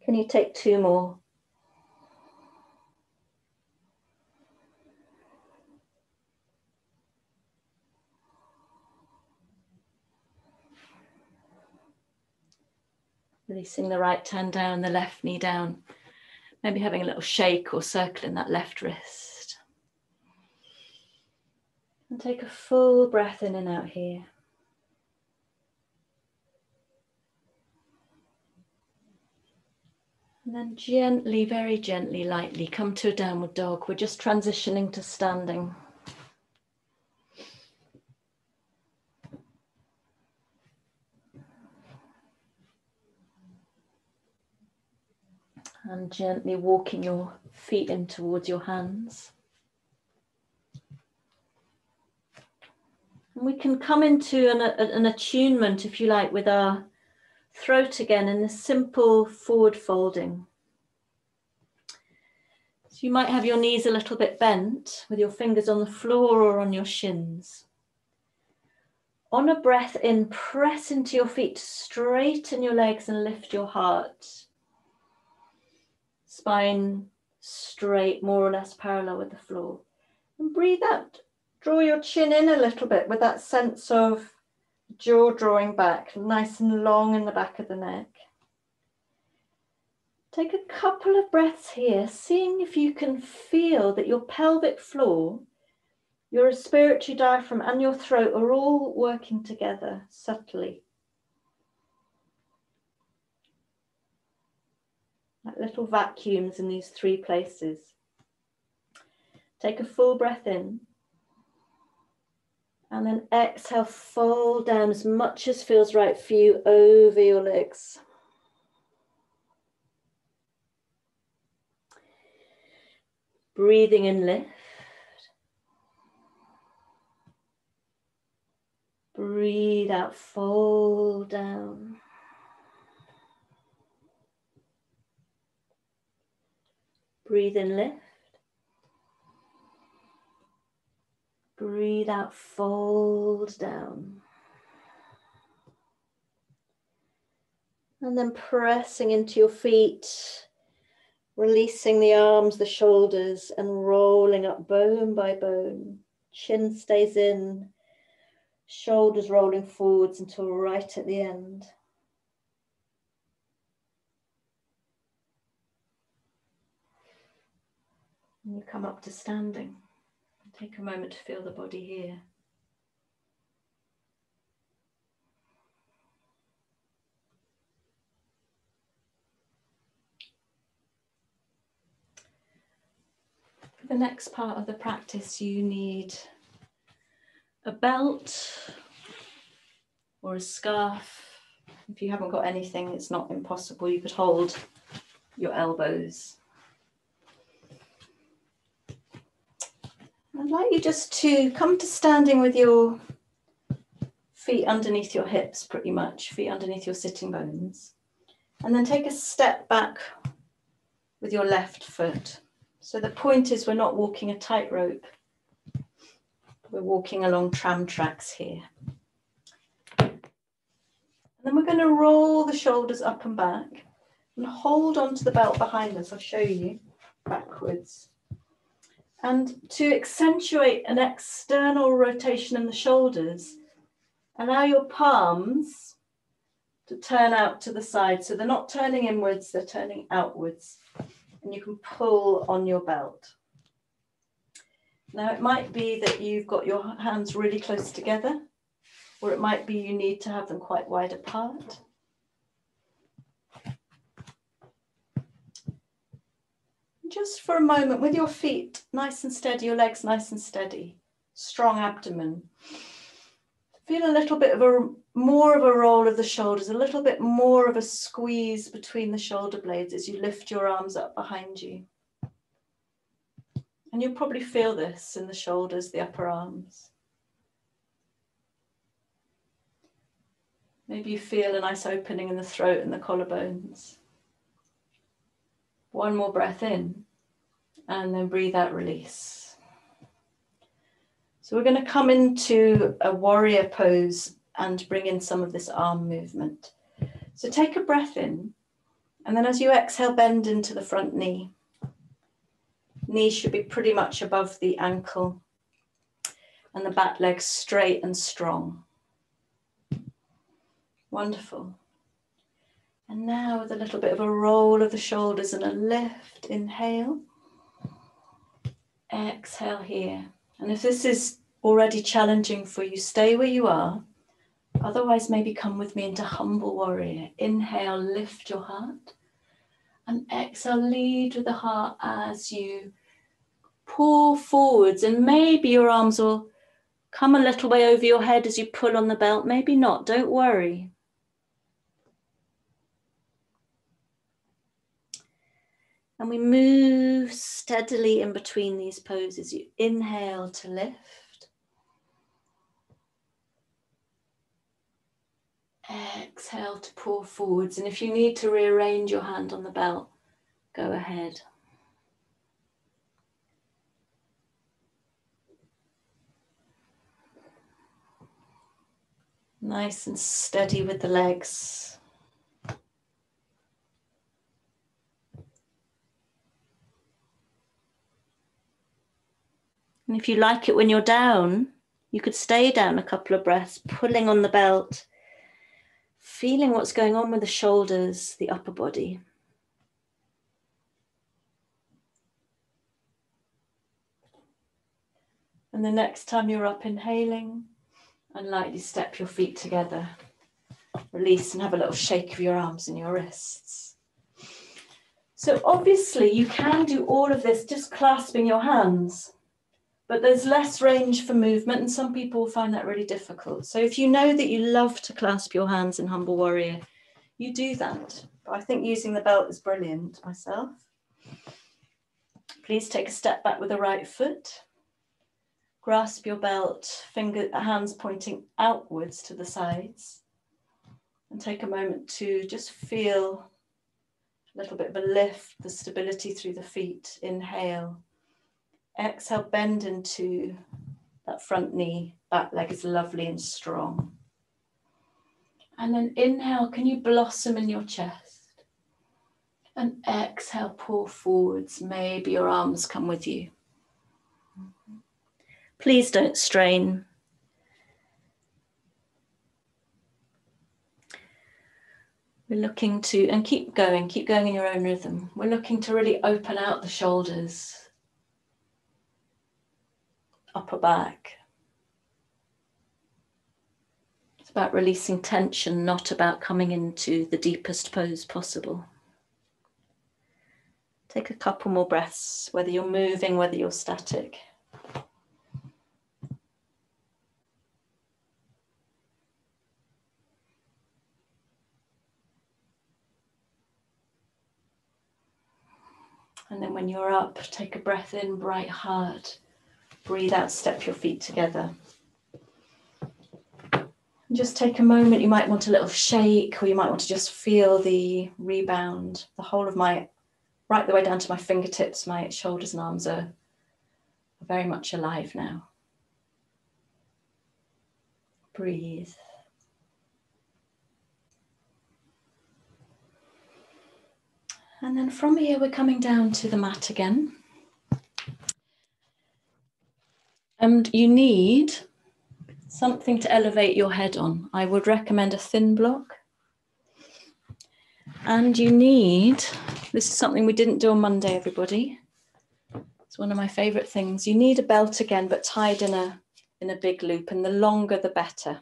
S1: Can you take two more? Releasing the right hand down, the left knee down. Maybe having a little shake or circle in that left wrist. And take a full breath in and out here. And then gently, very gently, lightly come to a downward dog. We're just transitioning to standing. And gently walking your feet in towards your hands. And we can come into an attunement, if you like, with our throat again in this simple forward folding. So you might have your knees a little bit bent with your fingers on the floor or on your shins. On a breath in, press into your feet, straighten your legs and lift your heart. Spine straight, more or less parallel with the floor. And breathe out. Draw your chin in a little bit with that sense of jaw drawing back, nice and long in the back of the neck. Take a couple of breaths here, seeing if you can feel that your pelvic floor Your respiratory diaphragm and your throat are all working together subtly. Like little vacuums in these three places. Take a full breath in. And then exhale, fold down as much as feels right for you over your legs. Breathing in, lift. Breathe out, fold down. Breathe in, lift. Breathe out, fold down. And then pressing into your feet, releasing the arms, the shoulders, and rolling up bone by bone. Chin stays in, shoulders rolling forwards until right at the end. And you come up to standing. Take a moment to feel the body here. For the next part of the practice, you need a belt or a scarf. If you haven't got anything, it's not impossible. You could hold your elbows. I'd like you just to come to standing with your feet underneath your hips, pretty much, feet underneath your sitting bones. And then take a step back with your left foot. So the point is we're not walking a tightrope. We're walking along tram tracks here. And then we're going to roll the shoulders up and back and hold onto the belt behind us. I'll show you backwards. And to accentuate an external rotation in the shoulders, allow your palms to turn out to the side. So they're not turning inwards, they're turning outwards. And you can pull on your belt. Now it might be that you've got your hands really close together, or it might be you need to have them quite wide apart. Just for a moment, with your feet nice and steady, your legs nice and steady, strong abdomen. Feel a little bit of more of a roll of the shoulders, a little bit more of a squeeze between the shoulder blades as you lift your arms up behind you. And you'll probably feel this in the shoulders, the upper arms. Maybe you feel a nice opening in the throat and the collarbones. One more breath in, and then breathe out, release. So we're going to come into a warrior pose and bring in some of this arm movement. So take a breath in, and then as you exhale, bend into the front knee. Knee should be pretty much above the ankle, and the back leg straight and strong. Wonderful. And now with a little bit of a roll of the shoulders and a lift, inhale. Exhale here. And if this is already challenging for you, stay where you are. Otherwise, maybe come with me into humble warrior. Inhale, lift your heart. And exhale, lead with the heart as you pull forwards. And maybe your arms will come a little way over your head as you pull on the belt. Maybe not, don't worry. And we move steadily in between these poses. You inhale to lift. Exhale to pull forwards. And if you need to rearrange your hand on the belt, go ahead. Nice and steady with the legs. And if you like it when you're down, you could stay down a couple of breaths, pulling on the belt, feeling what's going on with the shoulders, the upper body. And the next time you're up inhaling, and lightly step your feet together. Release and have a little shake of your arms and your wrists. So obviously you can do all of this just clasping your hands, but there's less range for movement and some people will find that really difficult. So if you know that you love to clasp your hands in Humble Warrior, you do that. But I think using the belt is brilliant myself. Please take a step back with the right foot. Grasp your belt, hands pointing outwards to the sides. And take a moment to just feel a little bit of a lift, the stability through the feet. Inhale. Exhale, bend into that front knee. Back leg is lovely and strong. And then inhale, can you blossom in your chest? And exhale, pull forwards. Maybe your arms come with you. Please don't strain. We're looking to, and keep going in your own rhythm. We're looking to really open out the shoulders, upper back. It's about releasing tension, not about coming into the deepest pose possible. Take a couple more breaths, whether you're moving, whether you're static. And then when you're up, take a breath in, bright heart. Breathe out, step your feet together. And just take a moment, you might want a little shake, or you might want to just feel the rebound. The whole of right the way down to my fingertips, my shoulders and arms are very much alive now. Breathe. And then from here, we're coming down to the mat again. And you need something to elevate your head on. I would recommend a thin block. And you need, this is something we didn't do on Monday, everybody. It's one of my favorite things. You need a belt again, but tied in a big loop, and the longer the better,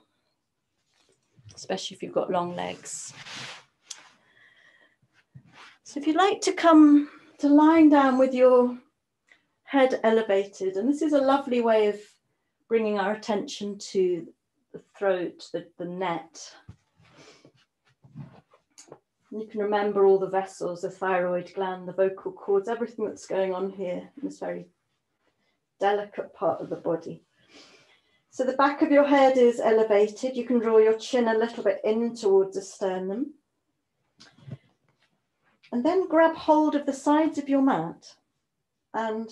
S1: especially if you've got long legs. So if you'd like to come to lying down with your head elevated, and this is a lovely way of bringing our attention to the throat, the net. And you can remember all the vessels, the thyroid gland, the vocal cords, everything that's going on here in this very delicate part of the body. So the back of your head is elevated. You can draw your chin a little bit in towards the sternum. And then grab hold of the sides of your mat. And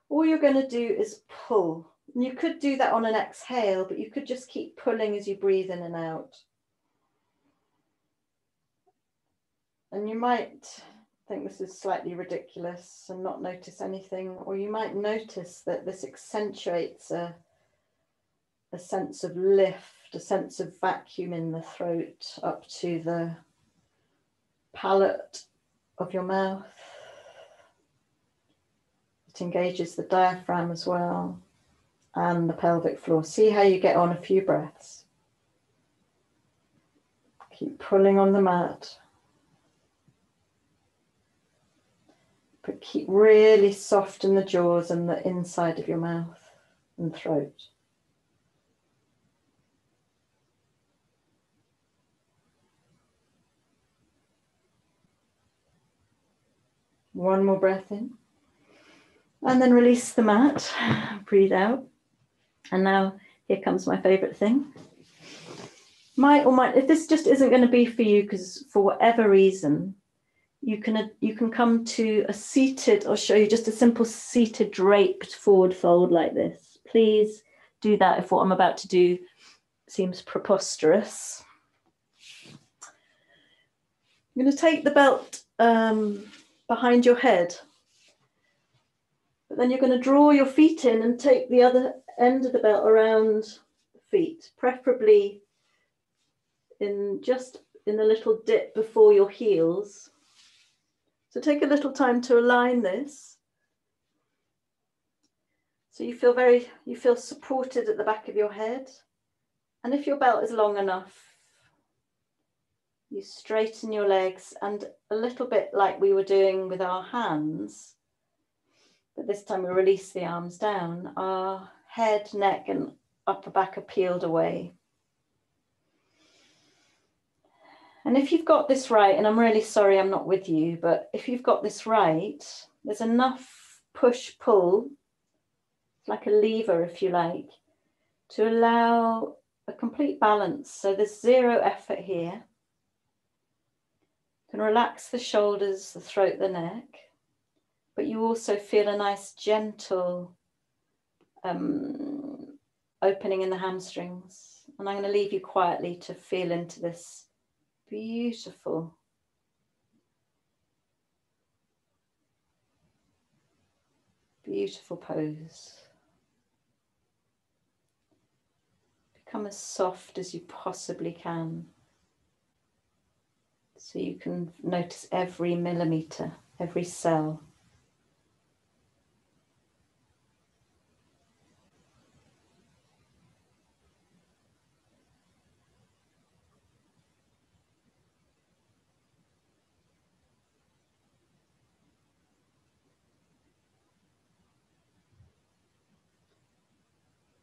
S1: all you're going to do is pull. And you could do that on an exhale, but you could just keep pulling as you breathe in and out. And you might think this is slightly ridiculous and not notice anything, or you might notice that this accentuates a sense of lift, a sense of vacuum in the throat up to the palate of your mouth. It engages the diaphragm as well and the pelvic floor. See how you get on a few breaths. Keep pulling on the mat. But keep really soft in the jaws and the inside of your mouth and throat. One more breath in. And then release the mat. Breathe out. And now here comes my favorite thing. If this just isn't going to be for you, because for whatever reason, you can come to a seated, I'll show you just a simple seated draped forward fold like this. Please do that if what I'm about to do seems preposterous. I'm going to take the belt behind your head, but then you're going to draw your feet in and take the other end of the belt around the feet, preferably just in a little dip before your heels. So take a little time to align this. So you feel supported at the back of your head. And if your belt is long enough, you straighten your legs, and a little bit like we were doing with our hands, but this time we release the arms down. Our head, neck and upper back are peeled away. And if you've got this right, and I'm really sorry I'm not with you, but if you've got this right, there's enough push-pull, like a lever if you like, to allow a complete balance. So there's zero effort here. You can relax the shoulders, the throat, the neck, but you also feel a nice gentle opening in the hamstrings. And I'm going to leave you quietly to feel into this beautiful, beautiful pose. Become as soft as you possibly can, so you can notice every millimeter, every cell.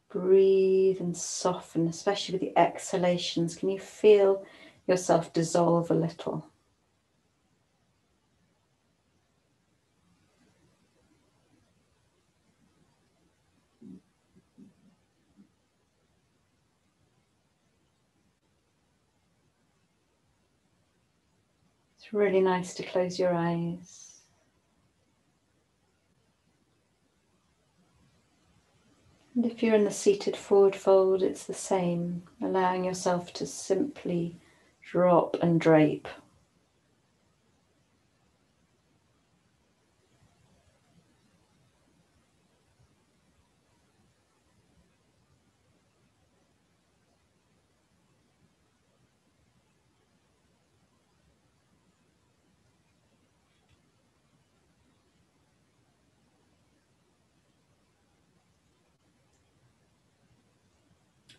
S1: Breathe and soften, especially with the exhalations. Can you feel yourself dissolve a little? It's really nice to close your eyes. And if you're in the seated forward fold, it's the same, allowing yourself to simply drop and drape.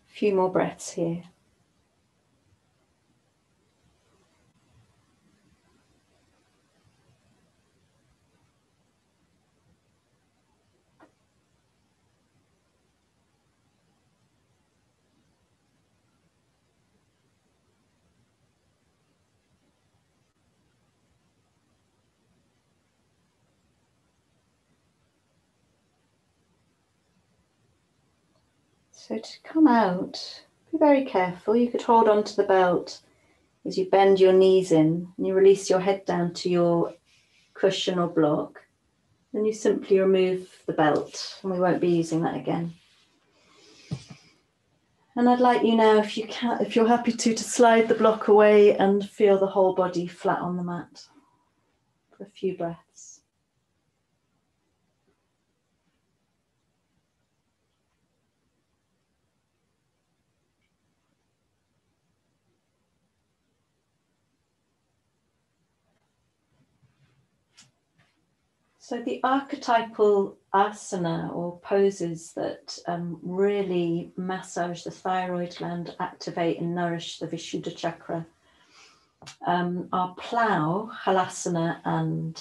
S1: A few more breaths here. So to come out, be very careful. You could hold on to the belt as you bend your knees in and you release your head down to your cushion or block. Then you simply remove the belt, and we won't be using that again. And I'd like you now, if you can, if you're happy to slide the block away and feel the whole body flat on the mat for a few breaths. So the archetypal asana or poses that really massage the thyroid gland, activate and nourish the Vishuddha Chakra are plow, halasana, and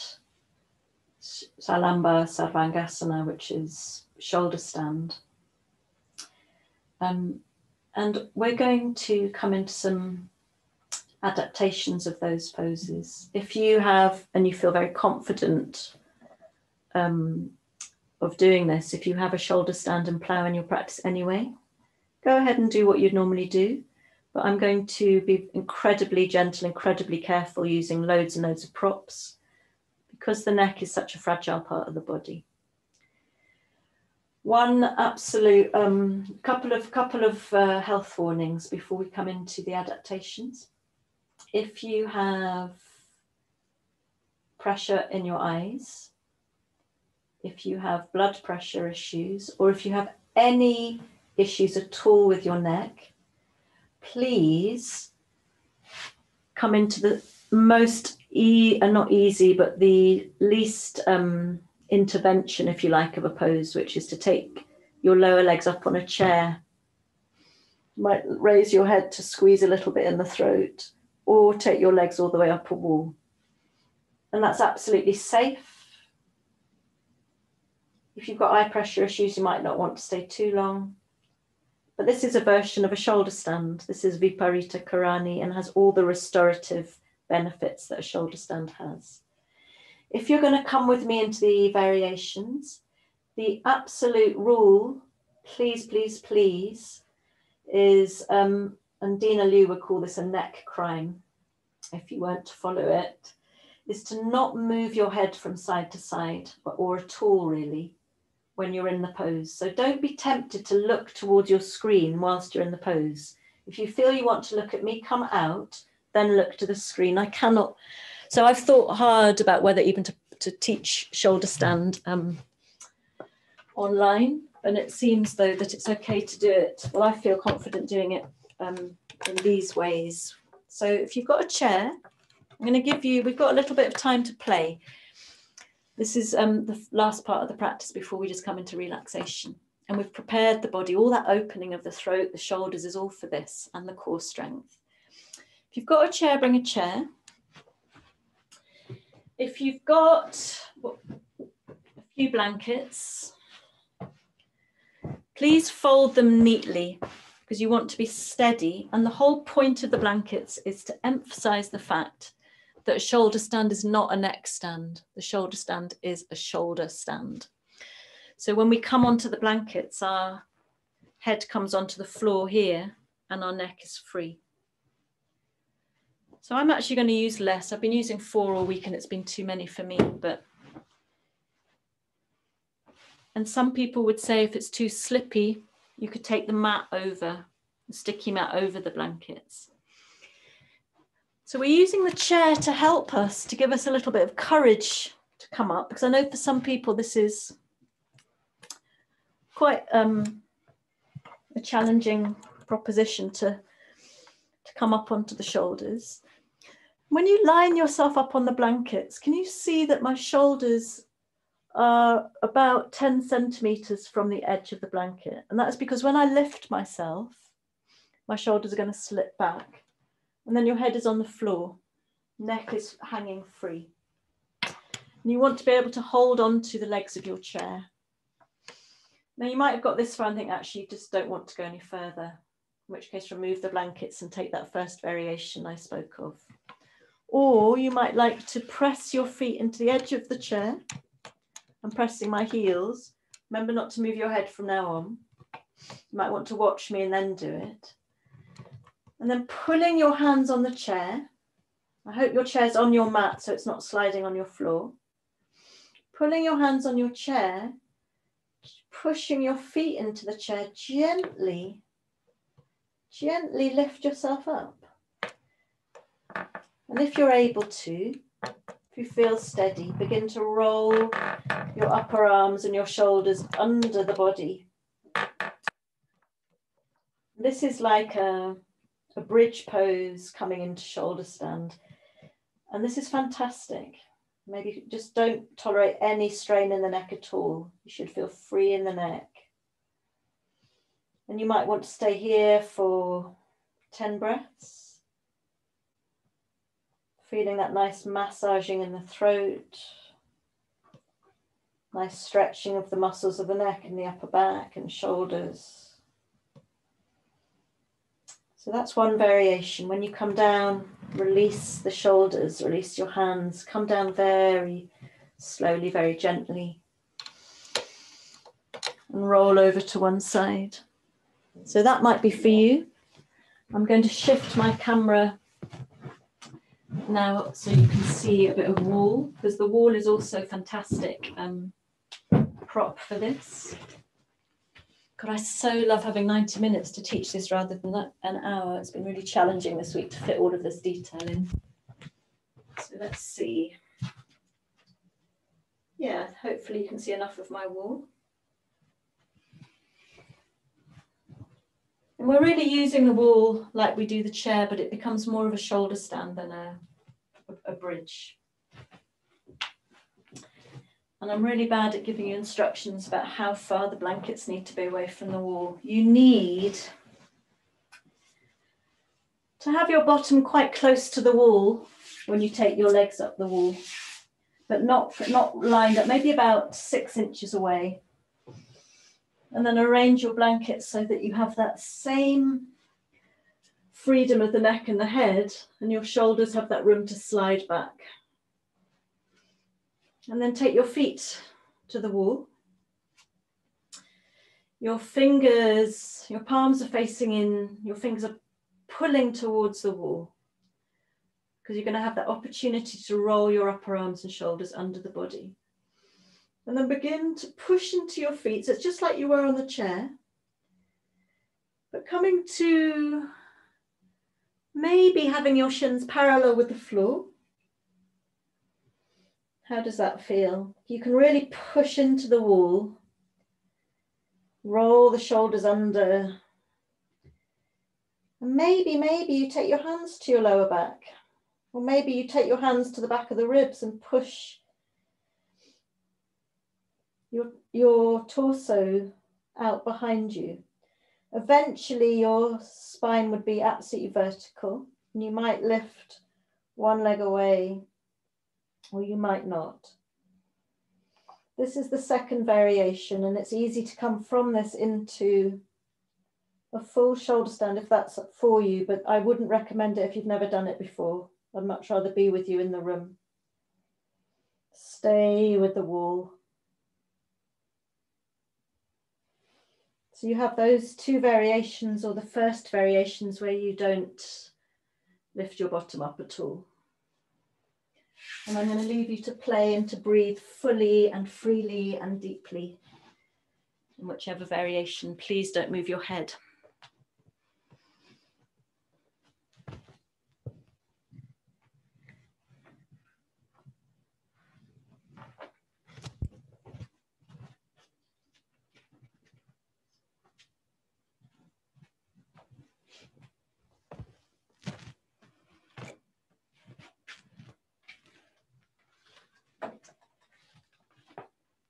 S1: salamba, sarvangasana, which is shoulder stand. And we're going to come into some adaptations of those poses. If you have, and you feel very confident of doing this, if you have a shoulder stand and plow in your practice anyway, go ahead and do what you'd normally do. But I'm going to be incredibly gentle, incredibly careful, using loads and loads of props because the neck is such a fragile part of the body. One absolute couple of health warnings before we come into the adaptations. If you have pressure in your eyes, if you have blood pressure issues, or if you have any issues at all with your neck, please come into the most not easy, but the least intervention, if you like, of a pose, which is to take your lower legs up on a chair. You might raise your head to squeeze a little bit in the throat, or take your legs all the way up a wall. And that's absolutely safe. If you've got eye pressure issues, you might not want to stay too long. But this is a version of a shoulder stand. This is Viparita Karani and has all the restorative benefits that a shoulder stand has. If you're going to come with me into the variations, the absolute rule, please, please, please, is, and Dina Liu would call this a neck crime, if you weren't to follow it, is to not move your head from side to side, or at all really, when you're in the pose. So don't be tempted to look towards your screen whilst you're in the pose. If you feel you want to look at me, come out, then look to the screen. I cannot. So I've thought hard about whether even to teach shoulder stand online, and it seems though that it's okay to do it. Well, I feel confident doing it in these ways. So if you've got a chair, I'm going to give you, we've got a little bit of time to play. This is the last part of the practice before we just come into relaxation. And we've prepared the body, all that opening of the throat, the shoulders is all for this, and the core strength. If you've got a chair, bring a chair. If you've got a few blankets, please fold them neatly because you want to be steady. And the whole point of the blankets is to emphasize the fact that a shoulder stand is not a neck stand. The shoulder stand is a shoulder stand. So when we come onto the blankets, our head comes onto the floor here and our neck is free. So I'm actually going to use less. I've been using 4 all week and it's been too many for me, and some people would say if it's too slippy, you could take the mat over, the sticky mat over the blankets. So we're using the chair to help us, to give us a little bit of courage to come up, because I know for some people this is quite a challenging proposition to come up onto the shoulders. When you line yourself up on the blankets, can you see that my shoulders are about 10 centimeters from the edge of the blanket? And that's because when I lift myself, my shoulders are going to slip back. And then your head is on the floor, neck is hanging free. And you want to be able to hold on to the legs of your chair. Now you might have got this far and think actually you just don't want to go any further, in which case remove the blankets and take that first variation I spoke of. Or you might like to press your feet into the edge of the chair. I'm pressing my heels. Remember not to move your head from now on. You might want to watch me and then do it. And then pulling your hands on the chair. I hope your chair's on your mat so it's not sliding on your floor. Pulling your hands on your chair, pushing your feet into the chair, gently lift yourself up. And if you're able to, if you feel steady, begin to roll your upper arms and your shoulders under the body. This is like a bridge pose coming into shoulder stand. And this is fantastic. Maybe just don't tolerate any strain in the neck at all. You should feel free in the neck. And you might want to stay here for 10 breaths. Feeling that nice massaging in the throat. Nice stretching of the muscles of the neck and the upper back and shoulders. So that's one variation. When you come down, release the shoulders, release your hands, come down very slowly, very gently, and roll over to one side. So that might be for you. I'm going to shift my camera now so you can see a bit of wall, because the wall is also fantastic prop for this. God, I so love having 90 minutes to teach this rather than an hour. It's been really challenging this week to fit all of this detail in. So let's see. Yeah, hopefully you can see enough of my wall. And we're really using the wall like we do the chair, but it becomes more of a shoulder stand than a bridge. And I'm really bad at giving you instructions about how far the blankets need to be away from the wall. You need to have your bottom quite close to the wall when you take your legs up the wall, but not lined up, maybe about 6 inches away. And then arrange your blankets so that you have that same freedom of the neck and the head, and your shoulders have that room to slide back. And then take your feet to the wall. Your fingers, your palms are facing in, your fingers are pulling towards the wall, because you're going to have that opportunity to roll your upper arms and shoulders under the body. And then begin to push into your feet. So it's just like you were on the chair, but coming to maybe having your shins parallel with the floor. How does that feel? You can really push into the wall, roll the shoulders under, and maybe you take your hands to your lower back, or maybe you take your hands to the back of the ribs and push your torso out behind you. Eventually your spine would be absolutely vertical, and you might lift one leg away, or you might not. This is the second variation, and it's easy to come from this into a full shoulder stand if that's for you, but I wouldn't recommend it if you've never done it before. I'd much rather be with you in the room. Stay with the wall. So you have those two variations, or the first variations where you don't lift your bottom up at all. And I'm going to leave you to play and to breathe fully and freely and deeply in whichever variation. Please don't move your head.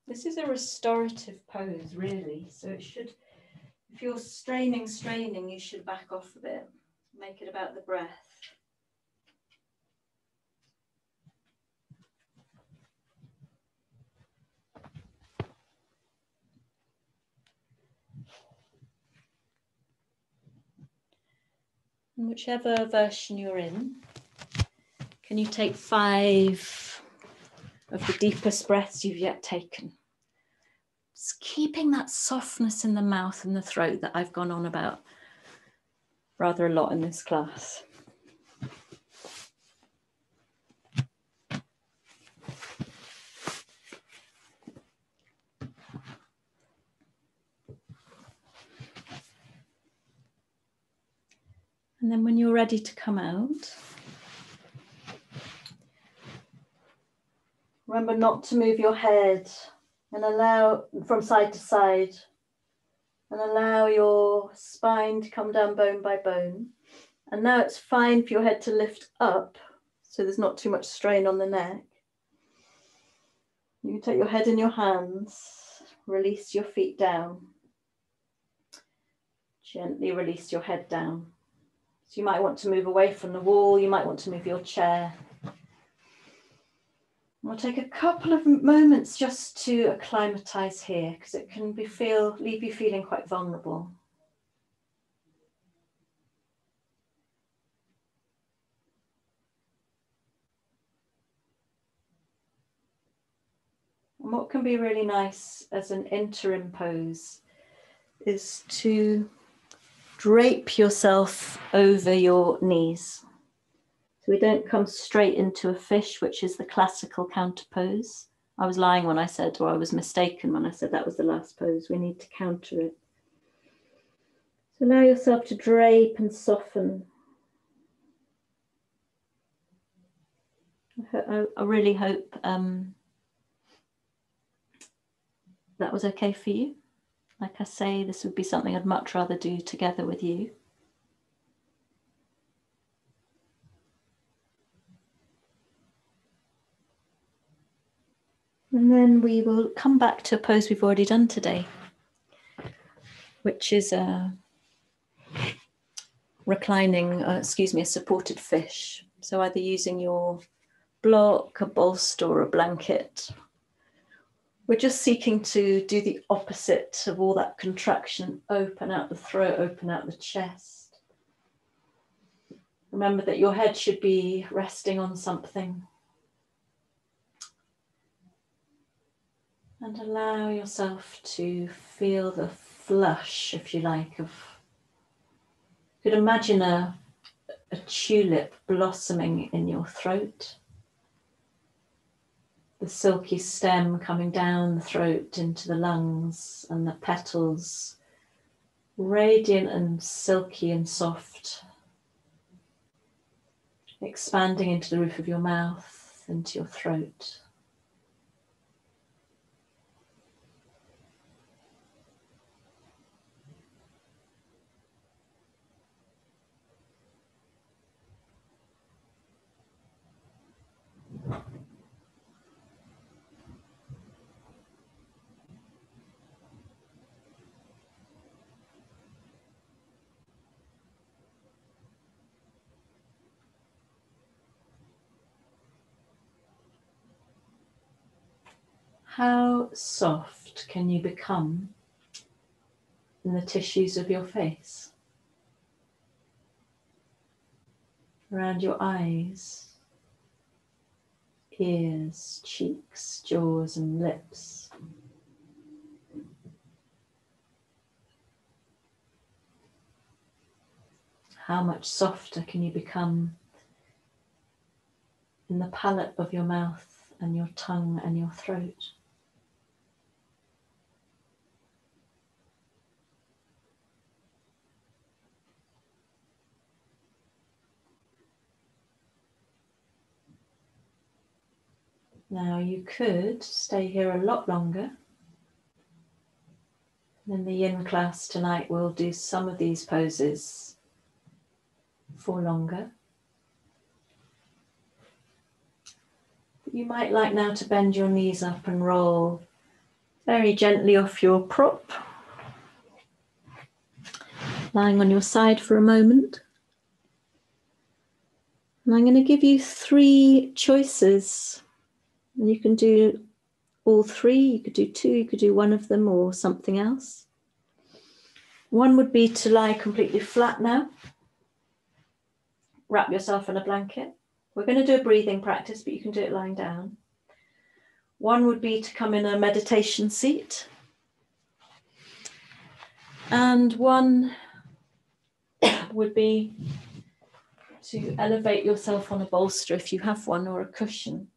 S1: This is a restorative pose, really. So it should, if you're straining, you should back off a bit. Make it about the breath. And whichever version you're in, can you take 5 of the deepest breaths you've yet taken? Just keeping that softness in the mouth and the throat that I've gone on about rather a lot in this class. And then when you're ready to come out, remember not to move your head, and allow from side to side, and allow your spine to come down bone by bone. And now it's fine for your head to lift up, so there's not too much strain on the neck. You can take your head in your hands, release your feet down. Gently release your head down. So you might want to move away from the wall, you might want to move your chair. We'll take a couple of moments just to acclimatise here, because it can leave you feeling quite vulnerable. And what can be really nice as an interim pose is to drape yourself over your knees. So we don't come straight into a fish, which is the classical counter pose. I was lying when I said, or I was mistaken when I said that was the last pose. We need to counter it. So allow yourself to drape and soften. I really hope that was okay for you. Like I say, this would be something I'd much rather do together with you. And then we will come back to a pose we've already done today, which is a reclining, a supported fish. So either using your block, a bolster, or a blanket. We're just seeking to do the opposite of all that contraction. Open out the throat, open out the chest. Remember that your head should be resting on something. And allow yourself to feel the flush, if you like, of, you could imagine a tulip blossoming in your throat. The silky stem coming down the throat into the lungs, and the petals radiant and silky and soft, expanding into the roof of your mouth, into your throat. How soft can you become in the tissues of your face? Around your eyes, ears, cheeks, jaws, and lips. How much softer can you become in the palate of your mouth and your tongue and your throat? Now you could stay here a lot longer. In the yin class tonight we'll do some of these poses for longer. You might like now to bend your knees up and roll very gently off your prop, lying on your side for a moment. And I'm going to give you 3 choices. And you can do all 3, you could do 2, you could do one of them or something else. One would be to lie completely flat now. Wrap yourself in a blanket. We're going to do a breathing practice, but you can do it lying down. One would be to come in a meditation seat. And one would be to elevate yourself on a bolster if you have one, or a cushion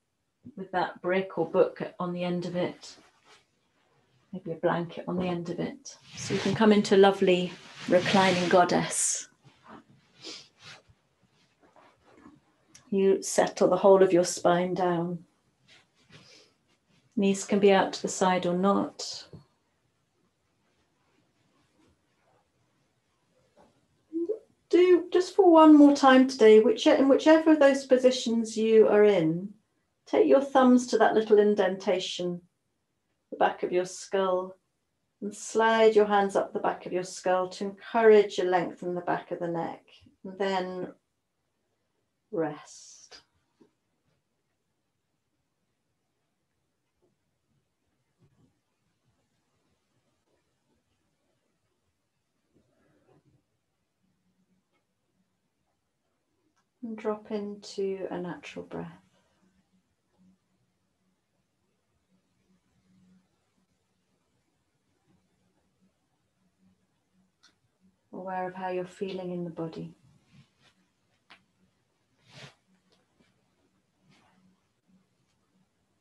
S1: with that brick or book on the end of it. Maybe a blanket on the end of it. So you can come into a lovely reclining goddess. You settle the whole of your spine down. Knees can be out to the side or not. Do just for one more time today, in whichever of those positions you are in, take your thumbs to that little indentation, the back of your skull, and slide your hands up the back of your skull to encourage a length in the back of the neck. And then rest. And drop into a natural breath. Aware of how you're feeling in the body.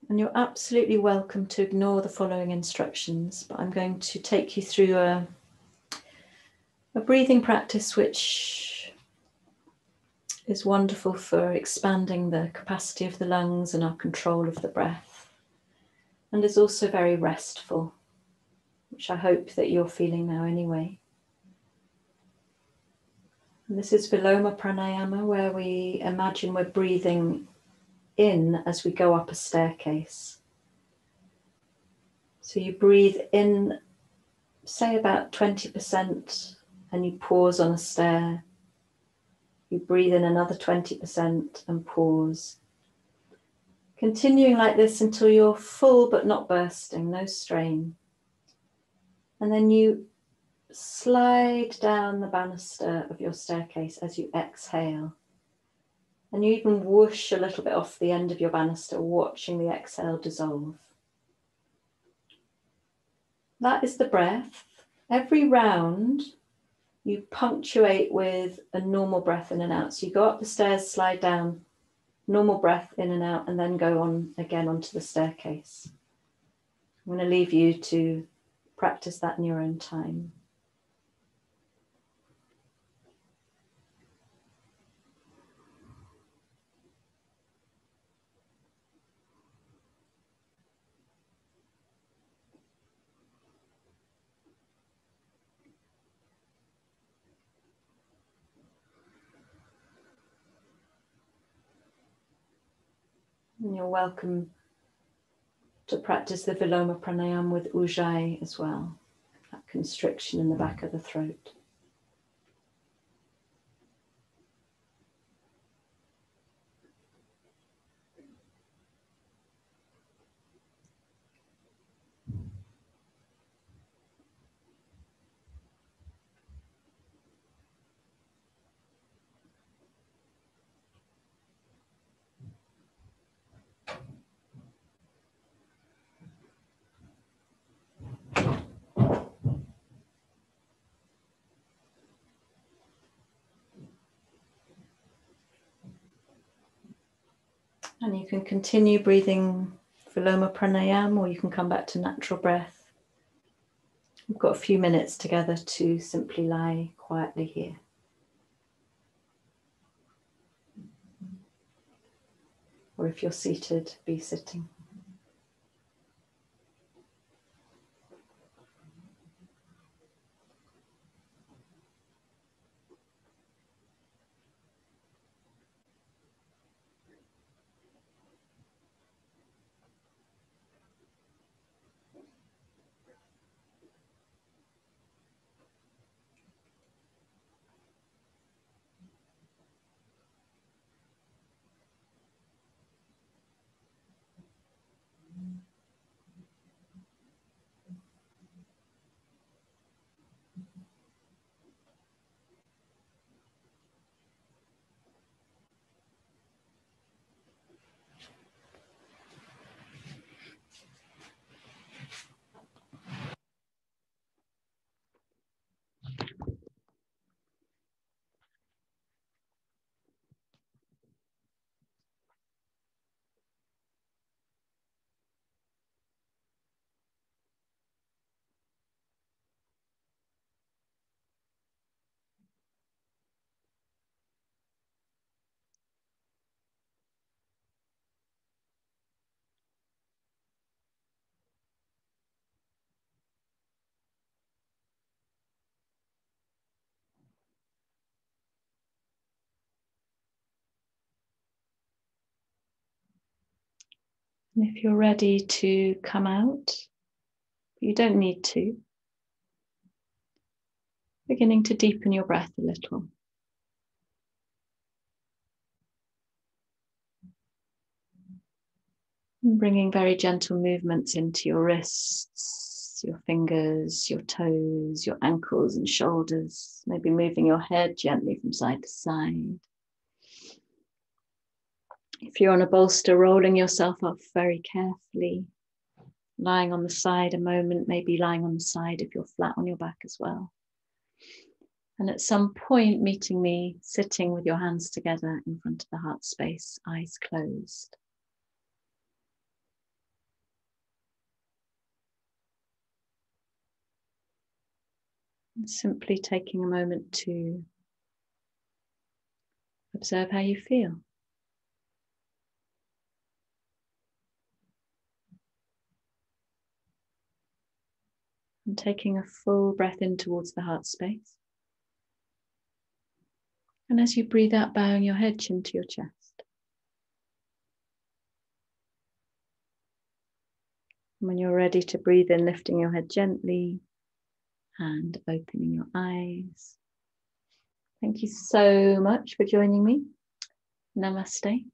S1: And you're absolutely welcome to ignore the following instructions, but I'm going to take you through a breathing practice which is wonderful for expanding the capacity of the lungs and our control of the breath, and is also very restful, which I hope that you're feeling now anyway. And this is Viloma Pranayama, where we imagine we're breathing in as we go up a staircase. So you breathe in, say about 20%, and you pause on a stair. You breathe in another 20% and pause. Continuing like this until you're full but not bursting, no strain. And then you slide down the banister of your staircase as you exhale. And you even whoosh a little bit off the end of your banister, watching the exhale dissolve. That is the breath. Every round, you punctuate with a normal breath in and out. So you go up the stairs, slide down, normal breath in and out, and then go on again onto the staircase. I'm going to leave you to practice that in your own time. And you're welcome to practice the Viloma Pranayama with Ujjayi as well, that constriction in the back of the throat. And you can continue breathing Viloma Pranayama, or you can come back to natural breath. We've got a few minutes together to simply lie quietly here. Or if you're seated, be sitting. And if you're ready to come out, you don't need to. Beginning to deepen your breath a little. And bringing very gentle movements into your wrists, your fingers, your toes, your ankles and shoulders. Maybe moving your head gently from side to side. If you're on a bolster, rolling yourself up very carefully. Lying on the side a moment, maybe lying on the side if you're flat on your back as well. And at some point, meeting me sitting with your hands together in front of the heart space, eyes closed. And simply taking a moment to observe how you feel. And taking a full breath in towards the heart space. And as you breathe out, bowing your head chin to your chest. When you're ready to breathe in, lifting your head gently and opening your eyes. Thank you so much for joining me. Namaste.